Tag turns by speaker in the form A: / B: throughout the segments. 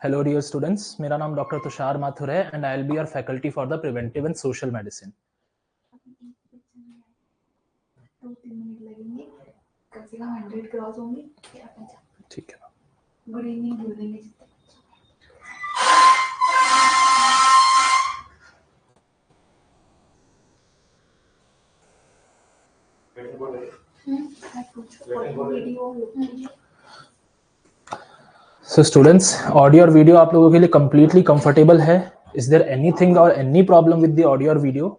A: Hello dear students, मेरा नाम doctor Tushar Mathur है and I'll be your faculty for the preventive and social medicine.
B: 2-3 minute लगेंगे, कम से कम 100 cross होंगे।
A: ठीक है।
B: गुड इवनिंग बोलेंगे।
A: So students, audio और video आप लोगों के लिए completely comfortable है? Is there anything or any problem with the audio or video?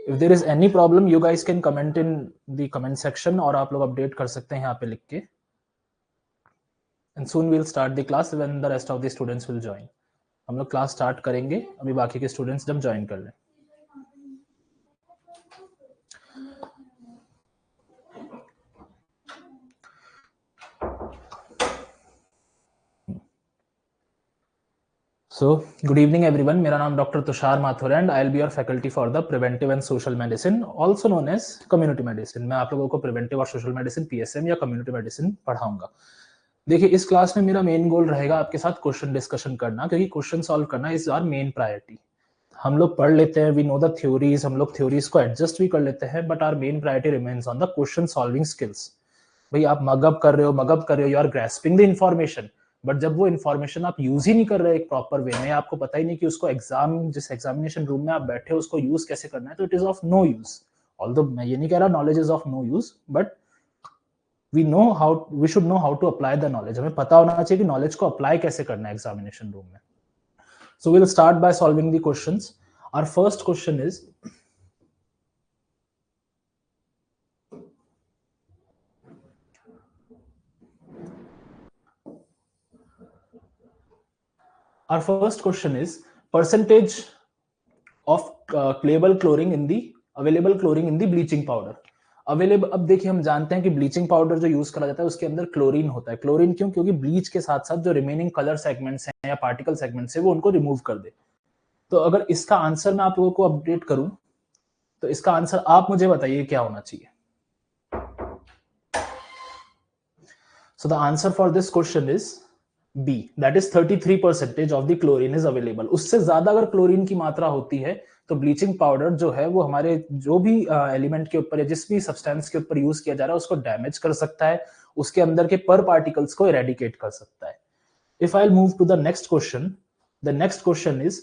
A: If there is any problem, you guys can comment in the comment section और आप लोग update कर सकते हैं यहाँ पे लिख के. And soon we'll start the class when the rest of the students will join. हम लोग क्लास स्टार्ट करेंगे अभी बाकी के स्टूडेंट्स जब ज्वाइन कर लें. So, good evening everyone. मेरा नाम doctor Tushar Mathur and I'll be your faculty for the preventive and social medicine, also known as community medicine. मैं आप लोगों को preventive और social medicine PSM या community medicine पढ़ाऊंगा. देखिए इस क्लास में मेरा मेन गोल रहेगा आपके साथ क्वेश्चन डिस्कशन करना, क्योंकि क्वेश्चन सॉल्व करना इज आवर मेन प्रायोरिटी. हम लोग पढ़ लेते हैं, वी नो द थ्योरीज, हम लोग थ्योरीज को एडजस्ट भी कर लेते हैं, but our main priority remains on the question solving skills. भाई आप मगअप कर रहे हो, you are grasping the information, but जब वो इन्फॉर्मेशन आप यूज ही नहीं कर रहे एक प्रॉपर वे में, आपको पता ही नहीं कि उसको जिस एग्जामिनेशन रूम में आप बैठे हो उसको यूज कैसे करना है, तो it is of no use. Although मैं ये नहीं कह रहा knowledge is of no use, but we should know how to apply the knowledge. हमें पता होना चाहिए कि नॉलेज को अप्लाई कैसे करना है एग्जामिनेशन रूम में. So we'll start by solving the questions. Our first question is, percentage of available chlorine in the bleaching powder. Available, अब देखिए हम जानते हैं कि ब्लीचिंग पाउडर जो यूज करा जाता है उसके अंदर क्लोरीन होता है. क्लोरीन क्यों? क्योंकि ब्लीच के साथ साथ जो रिमेनिंग कलर सेगमेंट्स हैं या पार्टिकल सेगमेंट्स हैं वो उनको रिमूव कर दे. तो अगर इसका आंसर मैं आप लोगों को अपडेट करूं तो इसका आंसर आप मुझे बताइए क्या होना चाहिए. So the answer for this question is B, that is 33% of the chlorine is available. उससे ज्यादा अगर क्लोरीन की मात्रा होती है तो ब्लीचिंग पाउडर जो है वो हमारे जो भी एलिमेंट के ऊपर या जिस भी सब्सटेंस के ऊपर यूज किया जा रहा है उसको डैमेज कर सकता है, उसके अंदर के पर पार्टिकल्स को इरेडिकेट कर सकता है. If I move to the next question, the next question is,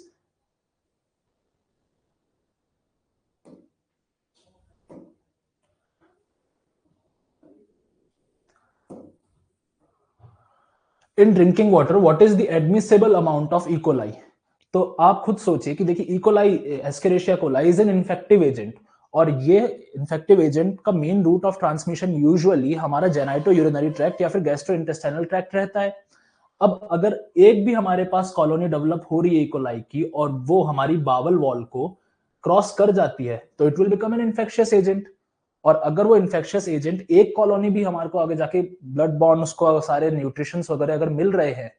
A: in drinking water what is the admissible amount of E coli. तो आप खुद सोचिए कि देखिए E coli, Escherichia coli is an infective agent, और ये इन्फेक्टिव एजेंट का main route of transmission usually हमारा जेनाइटो यूरिनरी ट्रैक्ट या फिर गैस्ट्रोइंटेस्टाइनल ट्रैक्ट रहता है. अब अगर एक भी हमारे पास कॉलोनी डेवलप हो रही है इकोलाई की और वो हमारी बावल वॉल को क्रॉस कर जाती है तो it will become an infectious agent. और अगर वो इन्फेक्शियस एजेंट एक कॉलोनी भी हमारे को आगे जाके ब्लड बॉर्न, उसको सारे न्यूट्रिशंस वगैरह अगर मिल रहे हैं,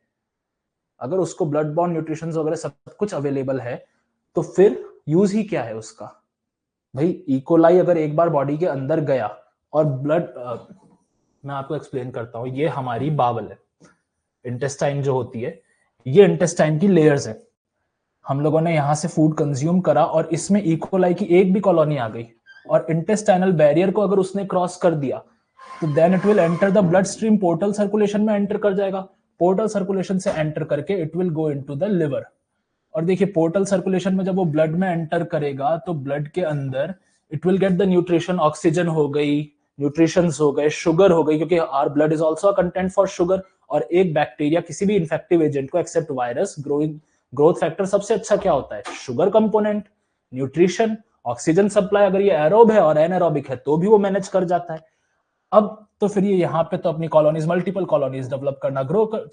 A: अगर उसको ब्लड बॉर्न न्यूट्रिशंस वगैरह सब कुछ अवेलेबल है, तो फिर यूज ही क्या है उसका. भाई इकोलाई अगर एक बार बॉडी के अंदर गया और ब्लड, मैं आपको एक्सप्लेन करता हूं, ये हमारी बावल है, इंटेस्टाइन जो होती है, ये इंटेस्टाइन की लेयर्स है. हम लोगों ने यहां से फूड कंज्यूम करा और इसमें इकोलाई की एक भी कॉलोनी आ गई और इंटेस्टाइनल बैरियर को अगर उसने क्रॉस कर दिया तो then it will enter the blood stream, portal circulation में एंटर कर जाएगा. पोर्टल सर्कुलेशन से एंटर करके it will go into the liver. और देखिए पोर्टल सर्कुलेशन में जब वो ब्लड में एंटर करेगा तो ब्लड के अंदर it will get the nutrition, oxygen हो गई, न्यूट्रिशंस हो गए, शुगर हो गई, क्योंकि our blood is also a content for sugar. और एक बैक्टीरिया किसी भी इन्फेक्टिव एजेंट को एक्सेप्ट वायरस, ग्रोथ फैक्टर सबसे अच्छा क्या होता है? Sugar component, nutrition, oxygen supply. अगर ये एरोब है और एनारोबिक है तो भी वो मैनेज कर जाता है. अब तो फिर ये यहाँ पे तो अपनी कॉलोनीज, मल्टीपल कॉलोनीज डेवलप करना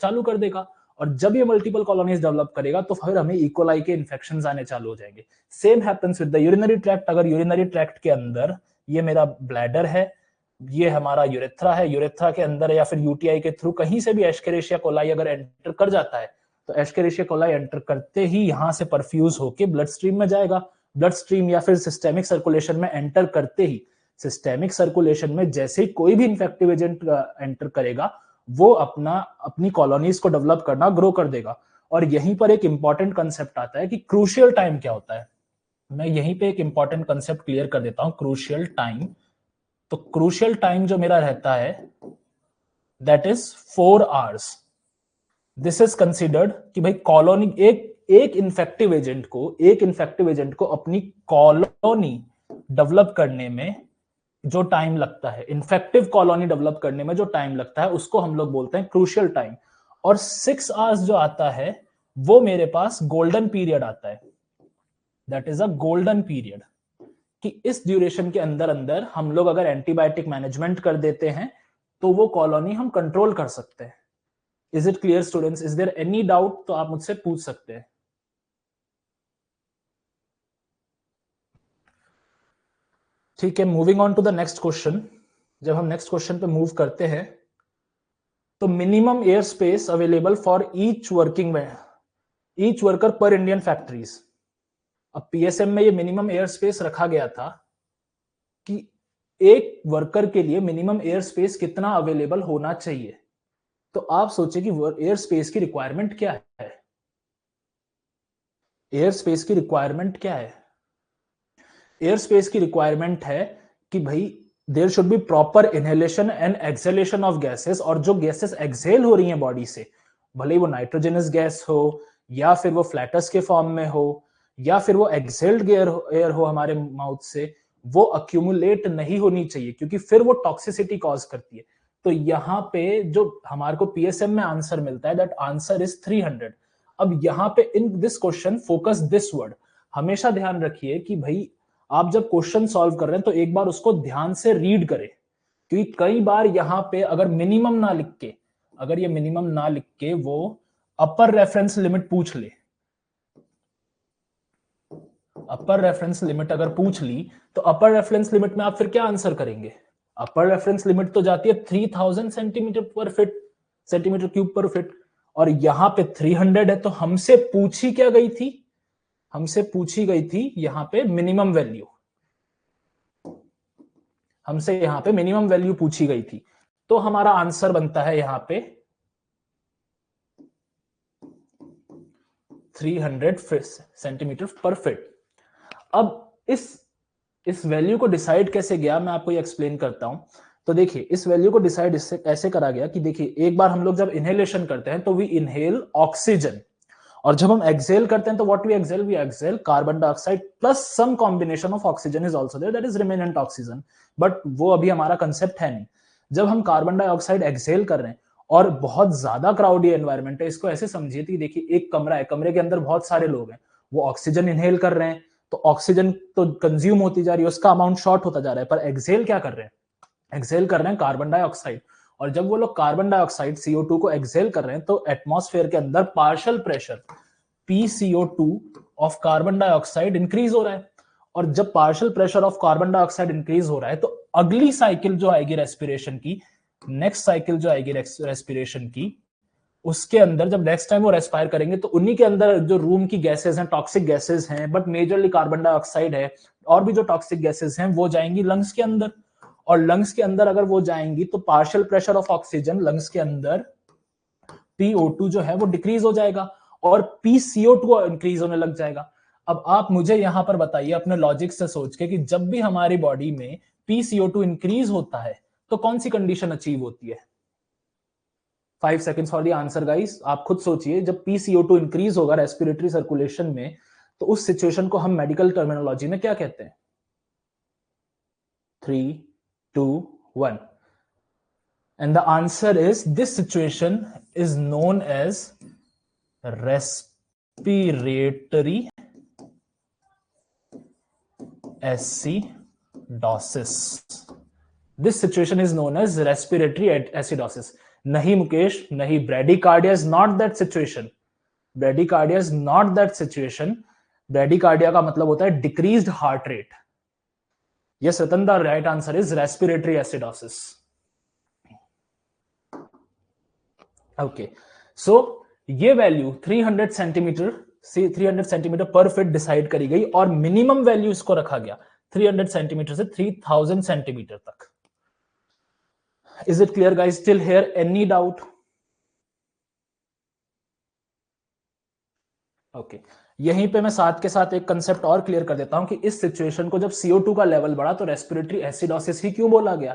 A: चालू कर देगा, और जब ये मल्टीपल कॉलोनीज डेवलप करेगा तो फिर हमें इकोलाई के इन्फेक्शंस आने चालू हो जाएंगे. Same happens with the urinary tract. अगर यूरिनरी ट्रैक्ट के अंदर ये मेरा ब्लैडर है, ये हमारा यूरेथ्रा है, यूरेथ्रा के अंदर या फिर यूटीआई के थ्रू कहीं से भी एस्केरिशिया कोलाई अगर एंटर कर जाता है तो एस्केरिशिया कोलाई एंटर करते ही यहां से परफ्यूज होके ब्लड स्ट्रीम में जाएगा. ब्लड स्ट्रीम या फिर सिस्टेमिक सर्कुलेशन में एंटर करते ही सिस्टेमिक सर्कुलेशन में जैसे ही कोई भी इन्फेक्टिव एजेंट एंटर करेगा वो अपनी कॉलोनीज को डेवलप करना ग्रो कर देगा। और यहीं पर एक इंपॉर्टेंट कंसेप्ट आता है कि क्रूशियल टाइम क्या होता है। मैं यहीं पे एक इंपॉर्टेंट कंसेप्ट क्लियर कर देता हूं, क्रूशियल टाइम। तो क्रूशियल टाइम जो मेरा रहता है that is 4 hours. This is considered कि भाई कॉलोनी एक इन्फेक्टिव एजेंट को अपनी कॉलोनी डेवलप करने में जो टाइम लगता है, इन्फेक्टिव कॉलोनी डेवलप करने में जो टाइम लगता है, उसको हम लोग बोलते हैं क्रूशियल टाइम। और 6 आवर्स जो आता है वो मेरे पास गोल्डन पीरियड आता है, that is a golden period, कि इस ड्यूरेशन के अंदर अंदर हम लोग अगर एंटीबायोटिक मैनेजमेंट कर देते हैं तो वो कॉलोनी हम कंट्रोल कर सकते हैं। Is it clear students? Is there any doubt? तो आप मुझसे पूछ सकते हैं। ठीक है, moving on to the next question. जब हम नेक्स्ट क्वेश्चन पे मूव करते हैं तो minimum air space available for each worker per Indian factories. अब पीएसएम में ये मिनिमम एयर स्पेस रखा गया था कि एक वर्कर के लिए मिनिमम एयर स्पेस कितना अवेलेबल होना चाहिए। तो आप सोचे कि एयर स्पेस की रिक्वायरमेंट क्या है? एयर स्पेस की रिक्वायरमेंट क्या है? एयर स्पेस की रिक्वायरमेंट है कि भाई there should be proper inhalation and exhalation of gases, और जो गैसेस एक्सहेल हो रही हैं बॉडी से, भले ही वो नाइट्रोजनस गैस हो या फिर वो फ्लैटस के फॉर्म में हो या फिर वो एक्सहेल्ड एयर हो हमारे माउथ से, वो अक्यूमुलेट नहीं होनी चाहिए क्योंकि फिर वो टॉक्सिसिटी कॉज करती है। तो यहाँ पे जो हमारे को पीएसएम में आंसर मिलता है दैट आंसर इज 300। अब यहाँ पे in this question focus this word, हमेशा ध्यान रखिए कि भाई आप जब क्वेश्चन सॉल्व कर रहे हैं तो एक बार उसको ध्यान से रीड करें, क्योंकि कई बार यहां पे अगर मिनिमम ना लिख के, अगर ये मिनिमम ना लिख के वो अपर रेफरेंस लिमिट पूछ ले, अपर रेफरेंस लिमिट अगर पूछ ली तो अपर रेफरेंस लिमिट में आप फिर क्या आंसर करेंगे? अपर रेफरेंस लिमिट तो जाती है 3000 सेंटीमीटर क्यूब पर फिट, और यहां पे 300 है। तो हमसे पूछी क्या गई थी? हमसे पूछी गई थी यहां पे मिनिमम वैल्यू, हमसे यहां पे मिनिमम वैल्यू पूछी गई थी। तो हमारा आंसर बनता है यहां पे 300 सेंटीमीटर पर फिट। अब इस वैल्यू को डिसाइड कैसे गया मैं आपको ये एक्सप्लेन करता हूं। तो देखिए इस वैल्यू को डिसाइड इससे ऐसे करा गया कि देखिए एक बार हम लोग जब इनहेलेशन करते हैं तो वी इनहेल ऑक्सीजन, और जब हम एक्सहेल करते हैं तो what we exhale carbon dioxide plus some combination of oxygen is also there, that is remnant oxygen, but वो अभी हमारा कंसेप्ट है नहीं। जब हम कार्बन डाइऑक्साइड एक्सहेल कर रहे हैं और बहुत ज्यादा क्राउडी एनवायरनमेंट है, इसको ऐसे समझिए कि देखिए एक कमरा है, कमरे के अंदर बहुत सारे लोग हैं, वो ऑक्सीजन इनहेल कर रहे हैं तो ऑक्सीजन तो कंज्यूम होती जा रही है, उसका अमाउंट शॉर्ट होता जा रहा है, पर एक्सहेल क्या कर रहे हैं? एक्सहेल कर रहे हैं कार्बन डाइऑक्साइड। और जब वो लोग कार्बन डाइऑक्साइड CO2 को एक्सहेल कर रहे हैं तो एटमॉस्फेयर के अंदर partial pressure PCO2 of carbon dioxide increase हो रहा है। और जब partial pressure of carbon dioxide increase हो रहा है तो अगली साइकिल जो आएगी रेस्पिरेशन की, नेक्स्ट साइकिल जो आएगी रेस्पिरेशन की, उसके अंदर जब नेक्स्ट टाइम वो रेस्पायर करेंगे तो उन्हीं के अंदर जो रूम की गैसेस हैं, टॉक्सिक गैसेस हैं, बट मेजरली कार्बन डाइऑक्साइड है, और भी जो टॉक्सिक गैसेस हैं वो जाएंगी लंग्स के अंदर। और लंग्स के अंदर अगर वो जाएंगी तो partial pressure of oxygen lungs के अंदर PO2 जो है वो डिक्रीज हो जाएगा और PCO2 इंक्रीज होने लग जाएगा। अब आप मुझे यहां पर बताइए अपने लॉजिक से सोच के कि जब भी हमारी बॉडी में PCO2 इंक्रीज होता है तो कौन सी कंडीशन अचीव होती है? 5 seconds for the answer guys. आप खुद सोचिए, जब PCO2 इंक्रीज होगा रेस्पिरेटरी सर्कुलेशन में तो उस सिचुएशन को हम मेडिकल टर्मिनोलॉजी में क्या कहते हैं? 3, 2, 1, and the answer is this situation is known as respiratory acidosis. This situation is known as respiratory acidosis. नहीं मुकेश, नहीं, bradycardia is not that situation. Bradycardia is not that situation. Bradycardia का मतलब होता है decreased heart rate. Yes, Ratan, the right answer is respiratory acidosis. Okay, so ये value 300 centimetre पर fit decide करी गई और मिनिमम वैल्यू इसको रखा गया 300 सेंटीमीटर से 3000 सेंटीमीटर तक। Is it clear guys till here? Any doubt? Okay, यहीं पे मैं साथ के साथ एक कंसेप्ट और क्लियर कर देता हूं कि इस सिचुएशन को जब CO2 का लेवल बढ़ा तो रेस्पिरेटरी एसिडोसिस ही क्यों बोला गया?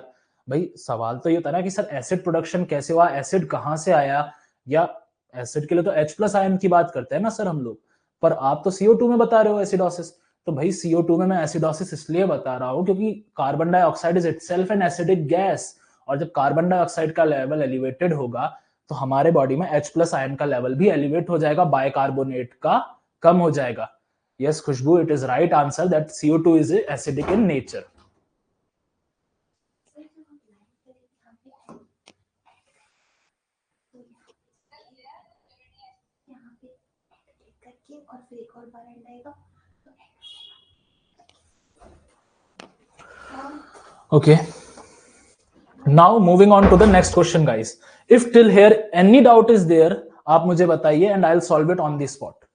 A: भाई सवाल तो ये था ना कि सर एसिड प्रोडक्शन कैसे हुआ, एसिड कहां से आया, या एसिड के लिए तो H+ आयन की बात करते हैं ना सर हम लोग, पर आप तो CO2 में बता रहे हो एसिडोसिस। तो भाई CO2 में मैं एसिडोसिस इसलिए बता रहा हूं क्योंकि carbon dioxide is itself an acidic gas, और जब कार्बन डाइऑक्साइड का लेवल एलिवेटेड होगा तो हमारे बॉडी में H+ आयन का लेवल भी एलिवेट हो जाएगा, बाइकार्बोनेट का कम हो जाएगा। Yes Khushboo, it is right answer that CO2 is acidic in nature.
B: और फिर एक और बार एंड आएगा।
A: Okay, now moving on to the next question guys. If till here any doubt is there, आप मुझे बताइए and I'll solve it on the spot.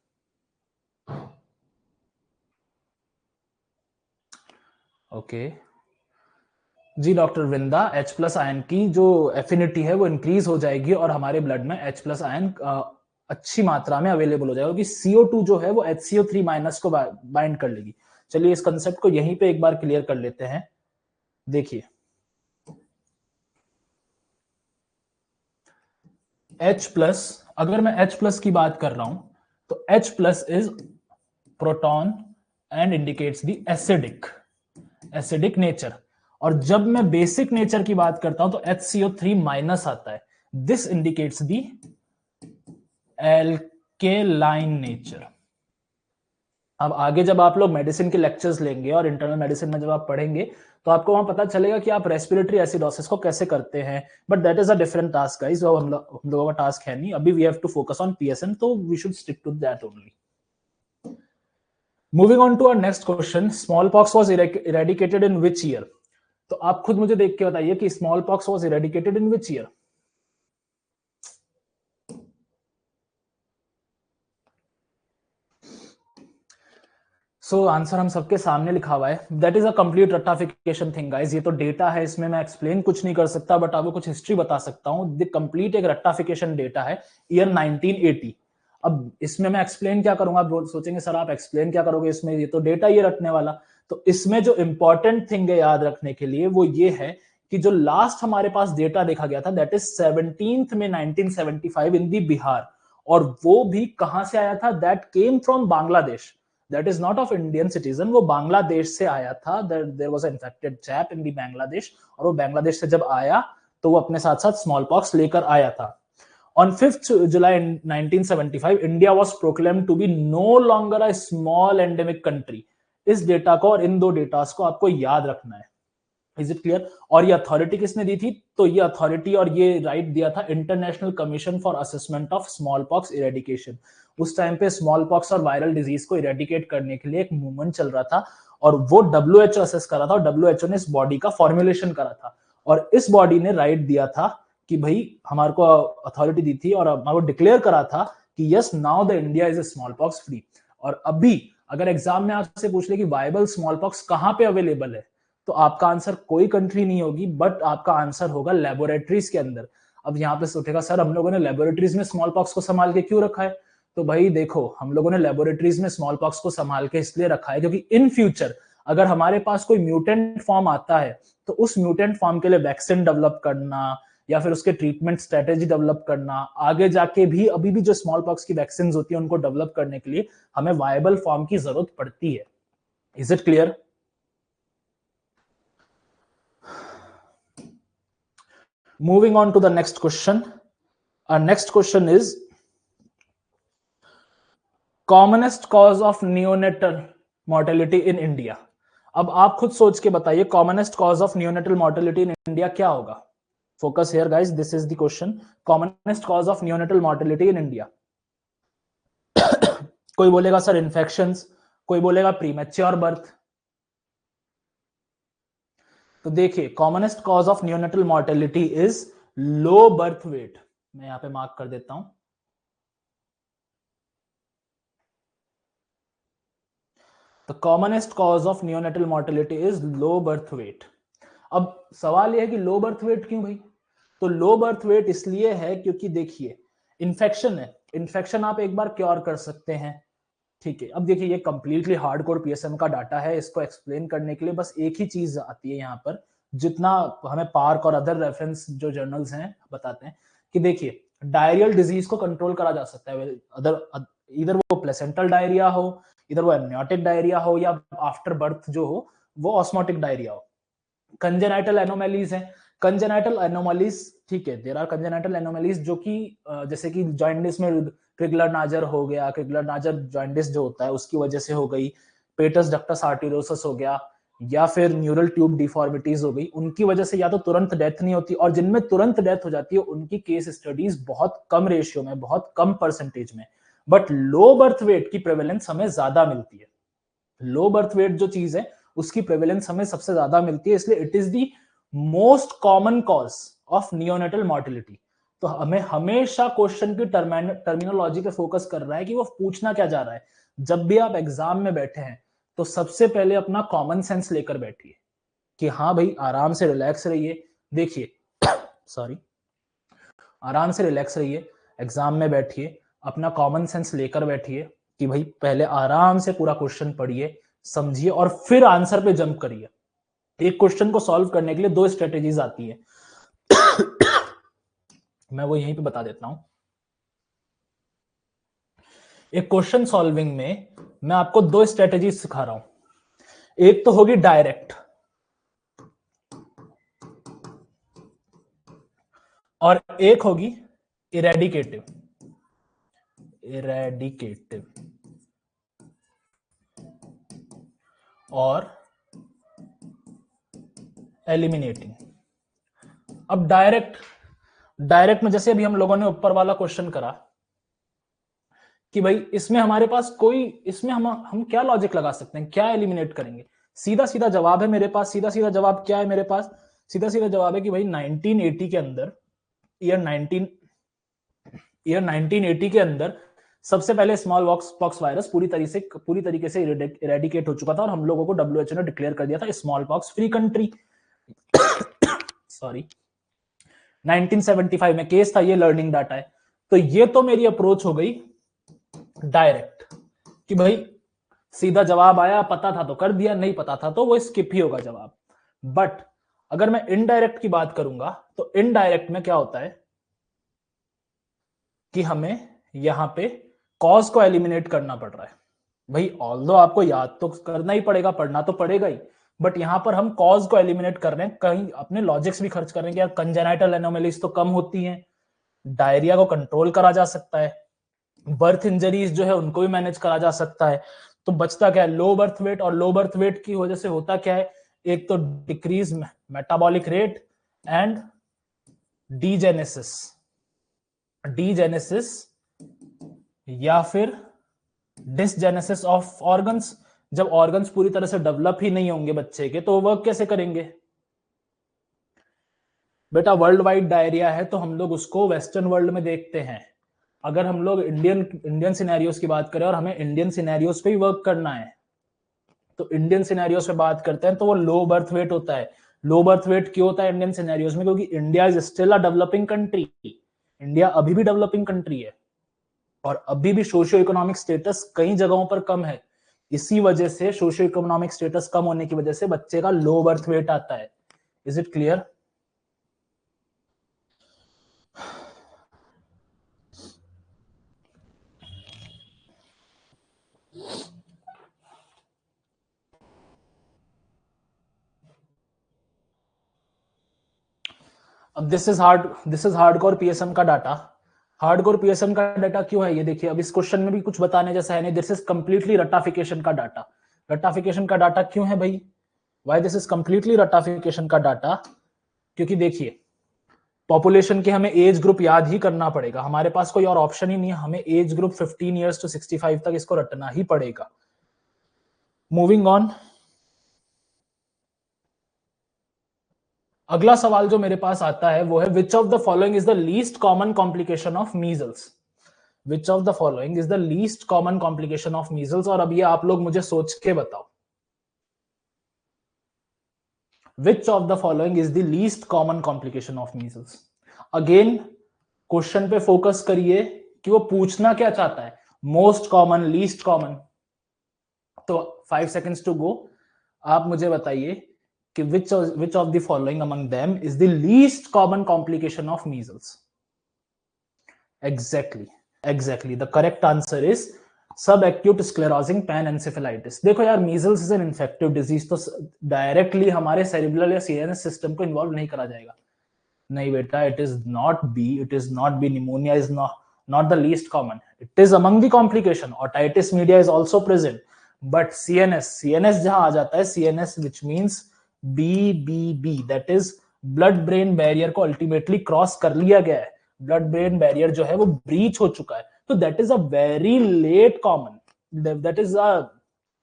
A: Okay. जी डॉक्टर वृंदा, H+ आयन की जो एफिनिटी है वो इंक्रीज हो जाएगी और हमारे ब्लड में H+ आयन अच्छी मात्रा में अवेलेबल हो जाएगा क्योंकि CO2 जो है वो HCO3- को बाइंड कर लेगी। चलिए इस कंसेप्ट को यहीं पे एक बार क्लियर कर लेते हैं। देखिए H+, अगर मैं H+ की बात कर रहा हूं तो H+ is proton and indicates the acidic nature, और जब मैं बेसिक नेचर की बात करता हूं तो HCO3- आता है, this indicates the alkaline nature. अब आगे जब आप लोग मेडिसिन के लेक्चर्स लेंगे और इंटरनल मेडिसिन में जब आप पढ़ेंगे तो आपको वहां पता चलेगा कि आप रेस्पिरेटरी एसिडोसिस को कैसे करते हैं, but that is a different task guys, वो हम लोगों का टास्क है नहीं। अभी we have to focus on PSN, तो we should stick to that only. Moving on to our next question, smallpox was eradicated in which year? तो आप खुद मुझे देख के बताइए कि smallpox was eradicated in which year? So answer हम सबके सामने लिखा हुआ है, दैट इज अ कंप्लीट रट्टाफिकेशन थिंग गाइस। ये तो डेटा है, इसमें मैं एक्सप्लेन कुछ नहीं कर सकता, बट आपको कुछ हिस्ट्री बता सकता हूं। द कंप्लीट एक रट्टाफिकेशन डेटा है, ईयर 1980। अब इसमें मैं एक्सप्लेन क्या करूंगा? आप सोचेंगे सर आप एक्सप्लेन क्या करोगे इसमें, ये तो डेटा ये रटने वाला। तो इसमें जो इंपॉर्टेंट थिंग है याद रखने के लिए वो ये है कि जो लास्ट हमारे पास डेटा देखा गया था दैट इज 17 में 1975 इन दी बिहार, और वो भी कहां से आया था? That came from Bangladesh, that is not of Indian citizen, वो बांग्लादेश से आया था। There was an infected chap in the Bangladesh, और वो बांग्लादेश से जब आया तो वो अपने साथ साथ स्मॉल पॉक्स लेकर आया था। On 5th July 1975, India was proclaimed to be no longer a small endemic country. इस डेटा को और इन दो डेटास को आपको याद रखना है। Is it clear? और ये अथॉरिटी किसने दी थी? तो ये अथॉरिटी और ये राइट दिया था international commission for assessment of small pox eradication. उस टाइम पे स्मॉल पॉक्स और वायरल डिजीज को इरेडिकेट करने के लिए एक मूवमेंट चल रहा था, और वो WHO असेस करा था, और WHO ने इस बॉडी का फॉर्मुलेशन करा था, और इस बॉडी ने राइट दिया था कि भाई हमारे को अथॉरिटी दी थी और हमारे को डिक्लेयर करा था कि yes now the India is small pox free. और अभी अगर एग्जाम में आपसे पूछ ले कि वायबल स्मॉल पॉक्स कहां पे अवेलेबल है, तो आपका आंसर कोई कंट्री नहीं होगी, बट आपका आंसर होगा लेबोरेटरीज के अंदर। अब यहाँ पे उठेगा सर हम लोगों ने लेबोरेटरीज में स्मॉल पॉक्स को संभाल के क्यों रखा है? तो भाई देखो, हम लोगों ने लेबोरेटरीज में स्मॉल पॉक्स को संभाल के इसलिए रखा है क्योंकि इन फ्यूचर अगर हमारे पास कोई म्यूटेंट फॉर्म आता है तो उस म्यूटेंट फॉर्म के लिए वैक्सीन डेवलप करना या फिर उसके ट्रीटमेंट स्ट्रेटेजी डेवलप करना, आगे जाके भी अभी भी जो स्मॉल पॉक्स की वैक्सीन होती है उनको डेवलप करने के लिए हमें वायबल फॉर्म की जरूरत पड़ती है। Is it clear? Moving on to the next question. Our next question is commonest cause of neonatal mortality in India. अब आप खुद सोच के बताइए commonest cause of neonatal mortality in India क्या होगा? Focus here guys, this is the question. Commonest cause of neonatal mortality in India. कोई बोलेगा सर इन्फेक्शंस, कोई बोलेगा प्रीमेच्योर बर्थ। तो देखिए commonest cause of neonatal mortality is low birth weight. मैं यहां पे मार्क कर देता हूं। तो the commonest cause of neonatal mortality is low birth weight. अब सवाल यह है कि लो बर्थ वेट क्यों भाई? तो लो बर्थ वेट इसलिए है क्योंकि देखिए इन्फेक्शन है, इन्फेक्शन आप एक बार क्योर कर सकते हैं, ठीक है। अब देखिए ये कंप्लीटली हार्डकोर पीएसएम का डाटा है, इसको एक्सप्लेन करने के लिए बस एक ही चीज आती है यहाँ पर, जितना हमें पार्क और अदर रेफरेंस जो जर्नल्स हैं बताते हैं कि देखिए डायरियल डिजीज को कंट्रोल करा जा सकता है, अदर इधर वो प्लेसेंटल डायरिया हो, इधर वो एमनियोटिक डायरिया हो, या आफ्टर बर्थ जो हो वो ऑस्मोटिक डायरिया हो। कंजेनाइटल एनोमैलीज हैं, कंजेनाइटल एनोमैलीज, ठीक है, देयर आर कंजेनाइटल एनोमैलीज जो कि जैसे कि जॉइंडिस में क्रिगलर नाजर हो गया, क्रिगलर नाजर जॉइंडिस जो होता है उसकी वजह से हो गई, पेटस डक्टस आर्टेरियोसस हो गया, या फिर न्यूरल ट्यूब डिफॉर्मिटीज हो गई, उनकी वजह से या तो तुरंत डेथ नहीं होती, और जिनमें तुरंत डेथ हो जाती है उनकी केस स्टडीज बहुत कम रेशियो में, बहुत कम परसेंटेज में, बट लो बर्थ वेट की प्रेवलेंस हमें ज्यादा मिलती है। लो बर्थ वेट जो चीज है उसकी प्रेवलेंस हमें सबसे ज्यादा मिलती है, इसलिए it is the most common cause of neonatal mortality. तो हमें हमेशा क्वेश्चन की टर्मिनोलॉजी पे फोकस कर रहा है कि वो पूछना क्या जा रहा है। जब भी आप एग्जाम में बैठे हैं तो सबसे पहले अपना कॉमन सेंस लेकर बैठिए कि हाँ भाई आराम से रिलैक्स रहिए, देखिए सॉरी, आराम से रिलैक्स रहिए, एग्जाम में बैठिए, अपना कॉमन सेंस लेकर बैठिए कि भाई पहले आराम से पूरा क्वेश्चन पढ़िए, समझिए और फिर आंसर पे जंप करिए। एक क्वेश्चन को सॉल्व करने के लिए दो स्ट्रेटेजीज आती है मैं वो यहीं पे बता देता हूं। एक क्वेश्चन सॉल्विंग में मैं आपको दो स्ट्रेटेजीज सिखा रहा हूं। एक तो होगी डायरेक्ट और एक होगी इरेडिकेटिव। इरेडिकेटिव और एलिमिनेटिंग। अब डायरेक्ट में जैसे अभी हम लोगों ने ऊपर वाला क्वेश्चन करा कि भाई इसमें हमारे पास कोई, इसमें हम क्या लॉजिक लगा सकते हैं, क्या एलिमिनेट करेंगे? सीधा सीधा जवाब है मेरे पास, सीधा सीधा जवाब क्या है मेरे पास? सीधा सीधा जवाब है कि भाई 1980 के अंदर, ईयर 1980 के अंदर सबसे पहले स्मॉल पॉक्स वायरस पूरी तरीके से इरेडिकेट हो चुका था और हम लोगों को डब्ल्यूएचओ ने डिक्लेयर कर दिया था small pox free country. Sorry, 1975 में केस था, ये लर्निंग डाटा है। तो ये तो मेरी अप्रोच हो गई डायरेक्ट कि भाई सीधा जवाब आया, पता था तो कर दिया, नहीं पता था तो वो स्किप ही होगा जवाब। बट अगर मैं इनडायरेक्ट की बात करूंगा तो इनडायरेक्ट में क्या होता है कि हमें यहां पे कॉज को एलिमिनेट करना पड़ रहा है। भाई ऑल्दो आपको याद तो करना ही पड़ेगा, पढ़ना तो पड़ेगा ही, बट यहां पर हम कॉज को एलिमिनेट कर रहे हैं, कहीं अपने लॉजिक्स भी खर्च कर रहे हैं कि यार कंजेनाइटल एनोमलीज तो कम होती हैं, डायरिया को कंट्रोल करा जा सकता है, बर्थ इंजरीज जो है उनको भी मैनेज करा जा सकता है। तो बचता क्या है? लो बर्थ वेट, और लो बर्थ वेट की वजह से होता क्या है? एक तो डिक्रीज मेटाबॉलिक रेट एंड डीजेनेसिस या फिर डिसजेनेसिस ऑफ ऑर्गन्स। जब ऑर्गन्स पूरी तरह से डेवलप ही नहीं होंगे बच्चे के तो वर्क कैसे करेंगे? बेटा वर्ल्ड वाइड डायरिया है तो हम लोग उसको वेस्टर्न वर्ल्ड में देखते हैं। अगर हम लोग इंडियन सिनेरियोस की बात करें और हमें इंडियन सिनेरियोस पे ही वर्क करना है तो इंडियन सिनेरियोस पे बात करते हैं तो वो लो बर्थ वेट होता है। लो बर्थ वेट क्यों होता है इंडियन सिनेरियोस में? क्योंकि India is still a developing country, India अभी भी डेवलपिंग कंट्री है और अभी भी सोशियो इकोनॉमिक स्टेटस कई जगहों पर कम है। इसी वजह से सोशियो इकोनॉमिक स्टेटस कम होने की वजह से बच्चे का लो बर्थ वेट आता है। Is it clear? अब दिस इज हार्डकोर पीएसएम का डाटा। हार्डकोर पीएसएम का डाटा क्यों है ये देखिए, अब इस क्वेश्चन में भी कुछ बताने जैसा है नहीं, दिस इज कंप्लीटली रटाफिकेशन का डाटा। रटाफिकेशन का डाटा क्यों है भाई? Why this is completely ratification का डाटा? क्योंकि देखिए पॉपुलेशन के हमें एज ग्रुप याद ही करना पड़ेगा, हमारे पास कोई और ऑप्शन ही नहीं है, हमें एज ग्रुप 15 ईयर्स टू 65 तक इसको रटना ही पड़ेगा। मूविंग ऑन, अगला सवाल जो मेरे पास आता है वो है which of the following is the least common complication of measles? Which of the following is the least common complication of measles, और अब ये आप लोग मुझे सोच के बताओ, विच of the following is the least common complication of measles. Again question पे फोकस करिए कि वो पूछना क्या चाहता है, मोस्ट कॉमन, लीस्ट कॉमन। तो 5 सेकेंड्स टू गो, आप मुझे बताइए कि which of the following among them is the least common complication of measles? Exactly. The correct answer is subacute sclerosing panencephalitis. देखो यार, measles is an infective disease, तो directly हमारे cerebral या CNS system को इन्वॉल्व नहीं करा जाएगा। नहीं बेटा, it is not B. Pneumonia is not the least common. It is among the complication. Otitis media is also present, but CNS जहां आ जाता है, CNS which means BBB, that is blood brain barrier को ultimately cross कर लिया गया है, blood brain barrier जो है वो ब्रीच हो चुका है, तो that is a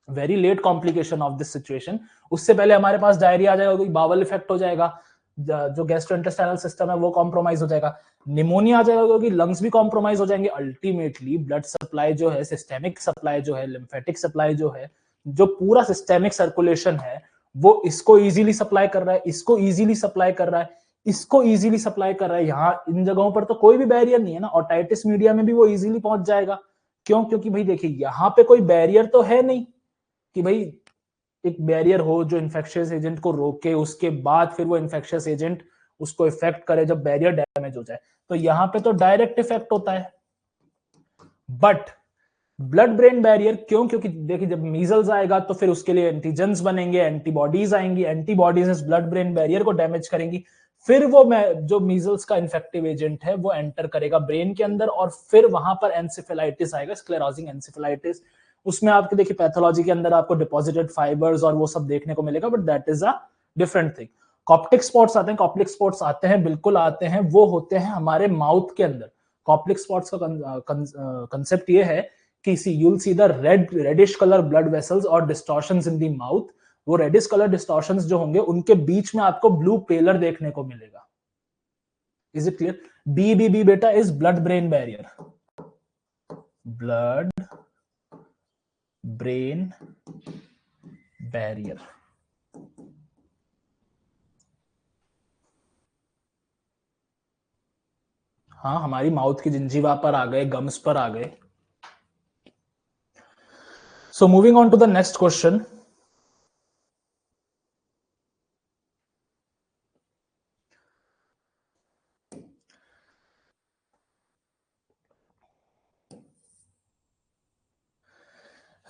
A: very late complication of this situation. उससे पहले हमारे पास डायरिया आ जाएगा, कोई बावल इफेक्ट हो जाएगा, जो गैस्ट्रोइंटेस्टाइनल सिस्टम है वो कॉम्प्रोमाइज हो जाएगा, निमोनिया आ जाएगा क्योंकि लंग्स भी कॉम्प्रोमाइज हो जाएंगे। अल्टीमेटली ब्लड सप्लाई जो है, सिस्टेमिक सप्लाई जो है, लिम्फेटिक सप्लाई जो है, जो पूरा सिस्टेमिक सर्कुलेशन है, वो इसको इजीली सप्लाई कर रहा है, इसको इजीली सप्लाई कर रहा है, इसको इजीली सप्लाई कर रहा है। यहाँ इन जगहों पर तो कोई भी बैरियर नहीं है ना, ऑटाइटिस मीडिया में भी वो इजीली पहुंच जाएगा। क्यों? क्योंकि भाई देखिए, यहाँ पे कोई बैरियर तो है नहीं कि भाई एक बैरियर हो जो इन्फेक्शियस एजेंट को रोके, उसके बाद फिर वो इन्फेक्शियस एजेंट उसको इफेक्ट करे जब बैरियर डैमेज हो जाए। तो यहाँ पे तो डायरेक्ट इफेक्ट होता है। बट ब्लड ब्रेन बैरियर क्यों? क्योंकि देखिए, जब मीजल्स आएगा तो फिर उसके लिए एंटीजेंस बनेंगे, एंटीबॉडीज आएंगी, एंटीबॉडीज इस ब्लड ब्रेन बैरियर को डैमेज करेंगी, फिर वो जो मीजल्स का इन्फेक्टिव एजेंट है वो एंटर करेगा ब्रेन के अंदर, और फिर वहां पर एंसेफेलाइटिस आएगा, स्क्लेरोसिंग एंसेफेलाइटिस। उसमें आपके देखिए पैथोलॉजी के अंदर आपको डिपॉजिटेड फाइबर्स और वो सब देखने को मिलेगा, but that is a different thing. Coptic spots आते हैं, कॉप्टिक स्पॉट्स आते हैं, बिल्कुल आते हैं, वो होते हैं हमारे माउथ के अंदर। कॉप्टिक स्पॉट्स का कंसेप्ट ये है कि you'll see the reddish color blood vessels और distortions in the mouth। वो रेडिश कलर डिस्टॉर्शंस जो होंगे उनके बीच में आपको ब्लू पेलर देखने को मिलेगा। Is it clear? BBB बेटा is blood brain barrier, blood brain barrier. हाँ, हमारी माउथ की जिंजीवा पर आ गए, गम्स पर आ गए। So moving on to the next question.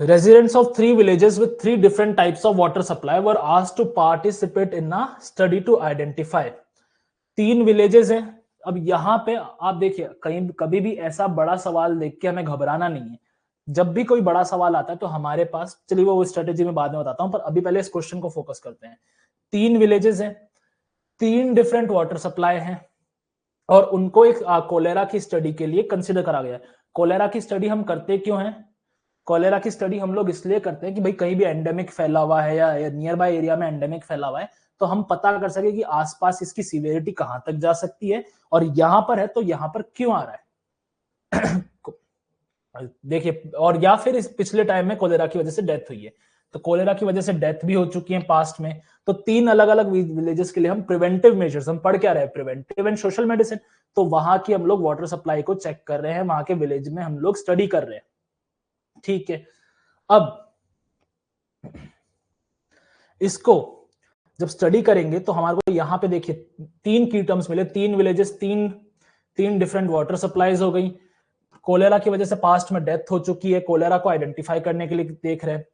A: Residents of 3 villages with 3 different types of water supply were asked to participate in a study to identify। 3 villages हैं। अब यहाँ पे आप देखिए, कहीं कभी भी ऐसा बड़ा सवाल देख के हमें घबराना नहीं है। जब भी कोई बड़ा सवाल आता है तो हमारे पास, चलिए वो स्ट्रेटेजी में बाद में बताता हूं, पर अभी पहले इस क्वेश्चन को फोकस करते हैं। 3 विलेजेस हैं, 3 डिफरेंट वाटर सप्लाई हैं, और उनको एक कोलेरा की स्टडी के लिए कंसिडर करा गया है। कोलेरा की स्टडी हम करते क्यों हैं? कोलेरा की स्टडी हम लोग इसलिए करते हैं कि भाई कहीं भी एंडेमिक फैला हुआ है या नियर बाय एरिया में एंडेमिक फैला हुआ है, तो हम पता कर सके कि आसपास इसकी सीवियरिटी कहां तक जा सकती है, और यहां पर है तो यहां पर क्यों आ रहा है। देखिए, और या फिर इस पिछले टाइम में कोलेरा की वजह से डेथ हुई है, तो कोलेरा की वजह से डेथ भी हो चुकी है पास्ट में। तो 3 अलग अलग विलेजेस के लिए हम प्रिवेंटिव मेजर्स, हम पढ़ क्या रहे हैं, प्रिवेंटिव एंड सोशल मेडिसिन, तो वहां की हम लोग वाटर सप्लाई को चेक कर रहे हैं, वहां के विलेज में हम लोग स्टडी कर रहे हैं। ठीक है, अब इसको जब स्टडी करेंगे तो हमारे को यहाँ पे देखिए 3 की टर्म्स मिले, 3 विलेजेस, 3 डिफरेंट वाटर सप्लाईज हो गई। कोलेरा की वजह से पास्ट में डेथ हो चुकी है, कोलेरा को आइडेंटिफाई करने के लिए देख रहे हैं।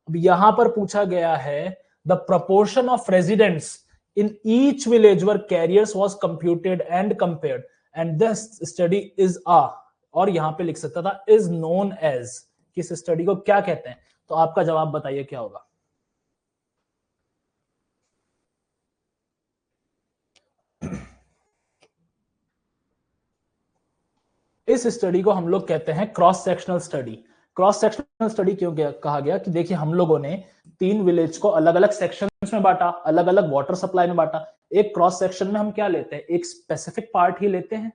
A: अब यहां पर पूछा गया है the proportion of residents in each village were carriers was computed and compared, and this study is और यहां पे लिख सकता था इज नोन एज, किस स्टडी को क्या कहते हैं? तो आपका जवाब बताइए क्या होगा? इस स्टडी को हम लोग कहते हैं cross sectional study. Cross sectional study क्यों कहा गया? कि देखिए, हम लोगों ने 3 विलेज को अलग अलग सेक्शंस में बांटा, अलग अलग वाटर सप्लाई में बांटा। एक क्रॉस सेक्शन में हम क्या लेते हैं? एक स्पेसिफिक पार्ट ही लेते हैं,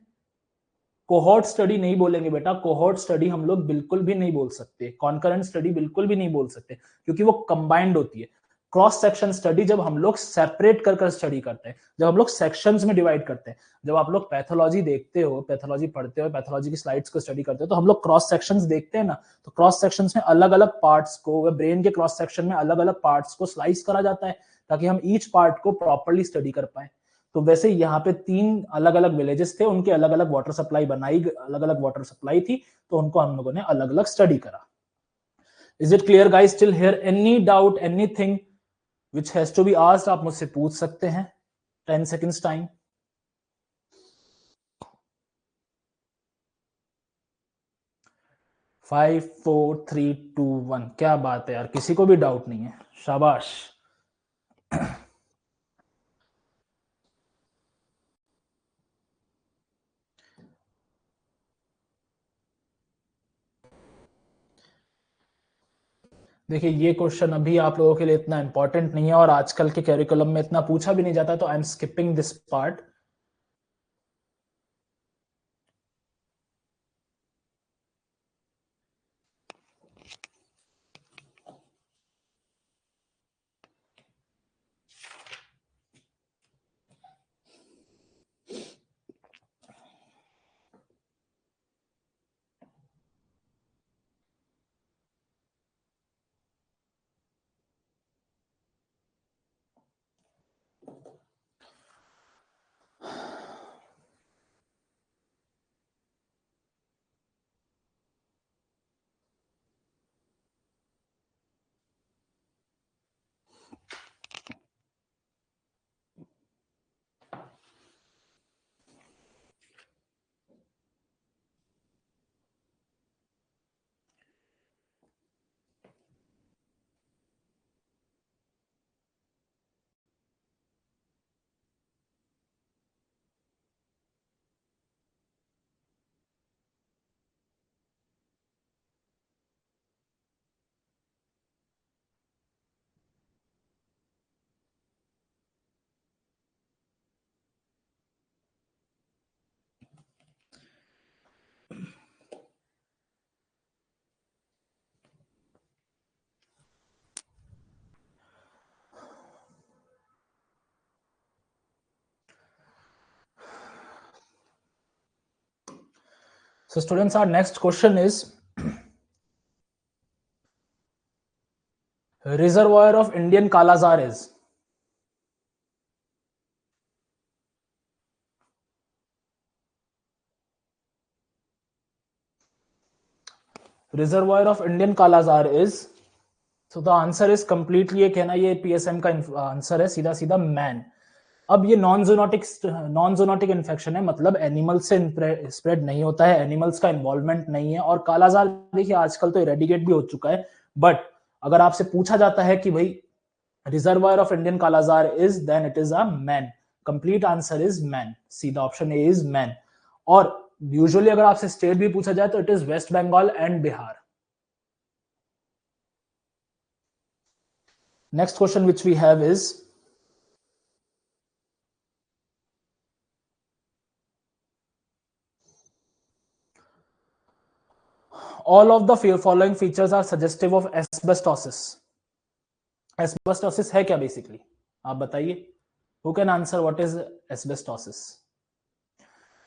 A: कोहॉर्ट स्टडी नहीं बोलेंगे बेटा, कोहॉर्ट स्टडी हम लोग बिल्कुल भी नहीं बोल सकते, कॉन्करेंट स्टडी बिल्कुल भी नहीं बोल सकते, क्योंकि वो कंबाइंड होती है। क्रॉस सेक्शन स्टडी जब हम लोग सेपरेट कर स्टडी करते हैं, जब हम लोग सेक्शंस में डिवाइड करते हैं, जब आप लोग पैथोलॉजी देखते हो, पैथोलॉजी पढ़ते हो, पैथोलॉजी की स्लाइड्स को स्टडी करते हो, तो हम लोग क्रॉस सेक्शंस देखते हैं ना, तो क्रॉस सेक्शंस में अलग अलग पार्ट्स को, ब्रेन के क्रॉस सेक्शन में अलग अलग पार्ट्स को स्लाइस करा जाता है ताकि हम ईच पार्ट को प्रॉपर्ली स्टडी कर पाए। तो वैसे यहाँ पे 3 अलग अलग विलेजेस थे, उनके अलग अलग वाटर सप्लाई बनाई, अलग अलग वाटर सप्लाई थी, तो उनको हम लोगों ने अलग अलग स्टडी करा। Is it clear guys till here? Any doubt, anything which has to be asked, आप मुझसे पूछ सकते हैं। 10 seconds टाइम। 5 4 3 2 1। क्या बात है यार, किसी को भी डाउट नहीं है, शाबाश। देखिए ये क्वेश्चन अभी आप लोगों के लिए इतना इंपॉर्टेंट नहीं है और आजकल के कैरिकुलम में इतना पूछा भी नहीं जाता, तो I am skipping this part. So students, our next question is reservoir of Indian Kalazar is? Reservoir of Indian Kalazar is, so the answer is completely, ये कहना ये PSM का आंसर है सीधा सीधा मैन। अब ये नॉन जोनोटिक इन्फेक्शन है, मतलब एनिमल से स्प्रेड नहीं होता है, एनिमल्स का इन्वॉल्वमेंट नहीं है, और कालाजार देखिए आजकल तो इरेडिकेट भी हो चुका है। बट अगर आपसे पूछा जाता है कि भाई reservoir of Indian kala azar is, then it is a man. Complete answer is man, सीधा ऑप्शन ए इज मैन। और यूजुअली अगर आपसे स्टेट भी पूछा जाए तो it is West Bengal and Bihar. Next question which we have is, all of the following features are suggestive of asbestosis. Asbestosis है क्या बेसिकली, आप बताइए। Who can answer what is asbestosis?